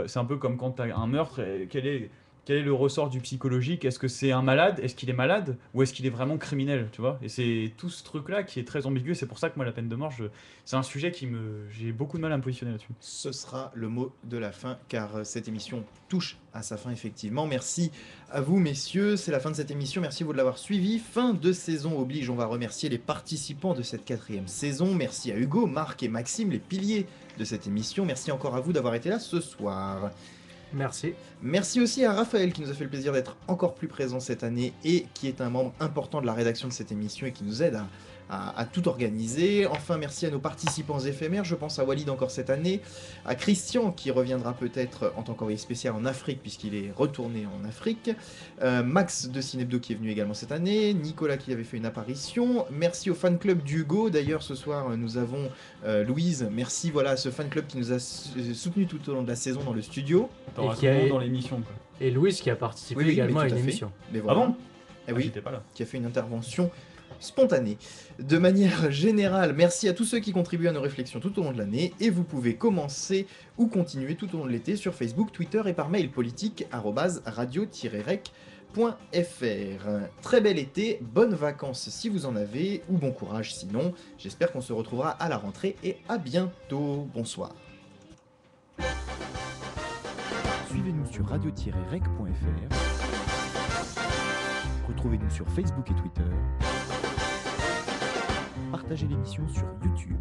c'est un peu comme quand tu as un meurtre, quel est le ressort du psychologique? Est-ce que c'est un malade? Est-ce qu'il est malade? Ou est-ce qu'il est vraiment criminel, tu vois? Et c'est tout ce truc-là qui est très ambigu. C'est pour ça que moi, la peine de mort, c'est un sujet j'ai beaucoup de mal à me positionner là-dessus. Ce sera le mot de la fin, car cette émission touche à sa fin, effectivement. Merci à vous, messieurs. C'est la fin de cette émission. Merci à vous de l'avoir suivi. Fin de saison oblige. On va remercier les participants de cette 4e saison. Merci à Hugo, Marc et Maxime, les piliers de cette émission. Merci encore à vous d'avoir été là ce soir. Merci. Merci aussi à Raphaël qui nous a fait le plaisir d'être encore plus présent cette année et qui est un membre important de la rédaction de cette émission et qui nous aide à tout organiser. Enfin, merci à nos participants éphémères. Je pense à Walid encore cette année, à Christian qui reviendra peut-être en tant qu'envoyé spécial en Afrique puisqu'il est retourné en Afrique, Max de Cinebdo qui est venu également cette année, Nicolas qui avait fait une apparition. Merci au fan club d'Hugo. D'ailleurs, ce soir, nous avons Louise. Merci à ce fan club qui nous a soutenu tout au long de la saison dans le studio. Dans l'émission, quoi. Et Louise qui a participé également à une émission. Mais voilà. Ah bon? Oui, j'étais pas là. Qui a fait une intervention spontanée. De manière générale, merci à tous ceux qui contribuent à nos réflexions tout au long de l'année et vous pouvez commencer ou continuer tout au long de l'été sur Facebook, Twitter et par mail politique @radio-rec.fr. Très bel été, bonnes vacances si vous en avez, ou bon courage sinon. J'espère qu'on se retrouvera à la rentrée et à bientôt. Bonsoir. Suivez-nous sur radio-rec.fr. Retrouvez-nous sur Facebook et Twitter. Partagez l'émission sur YouTube.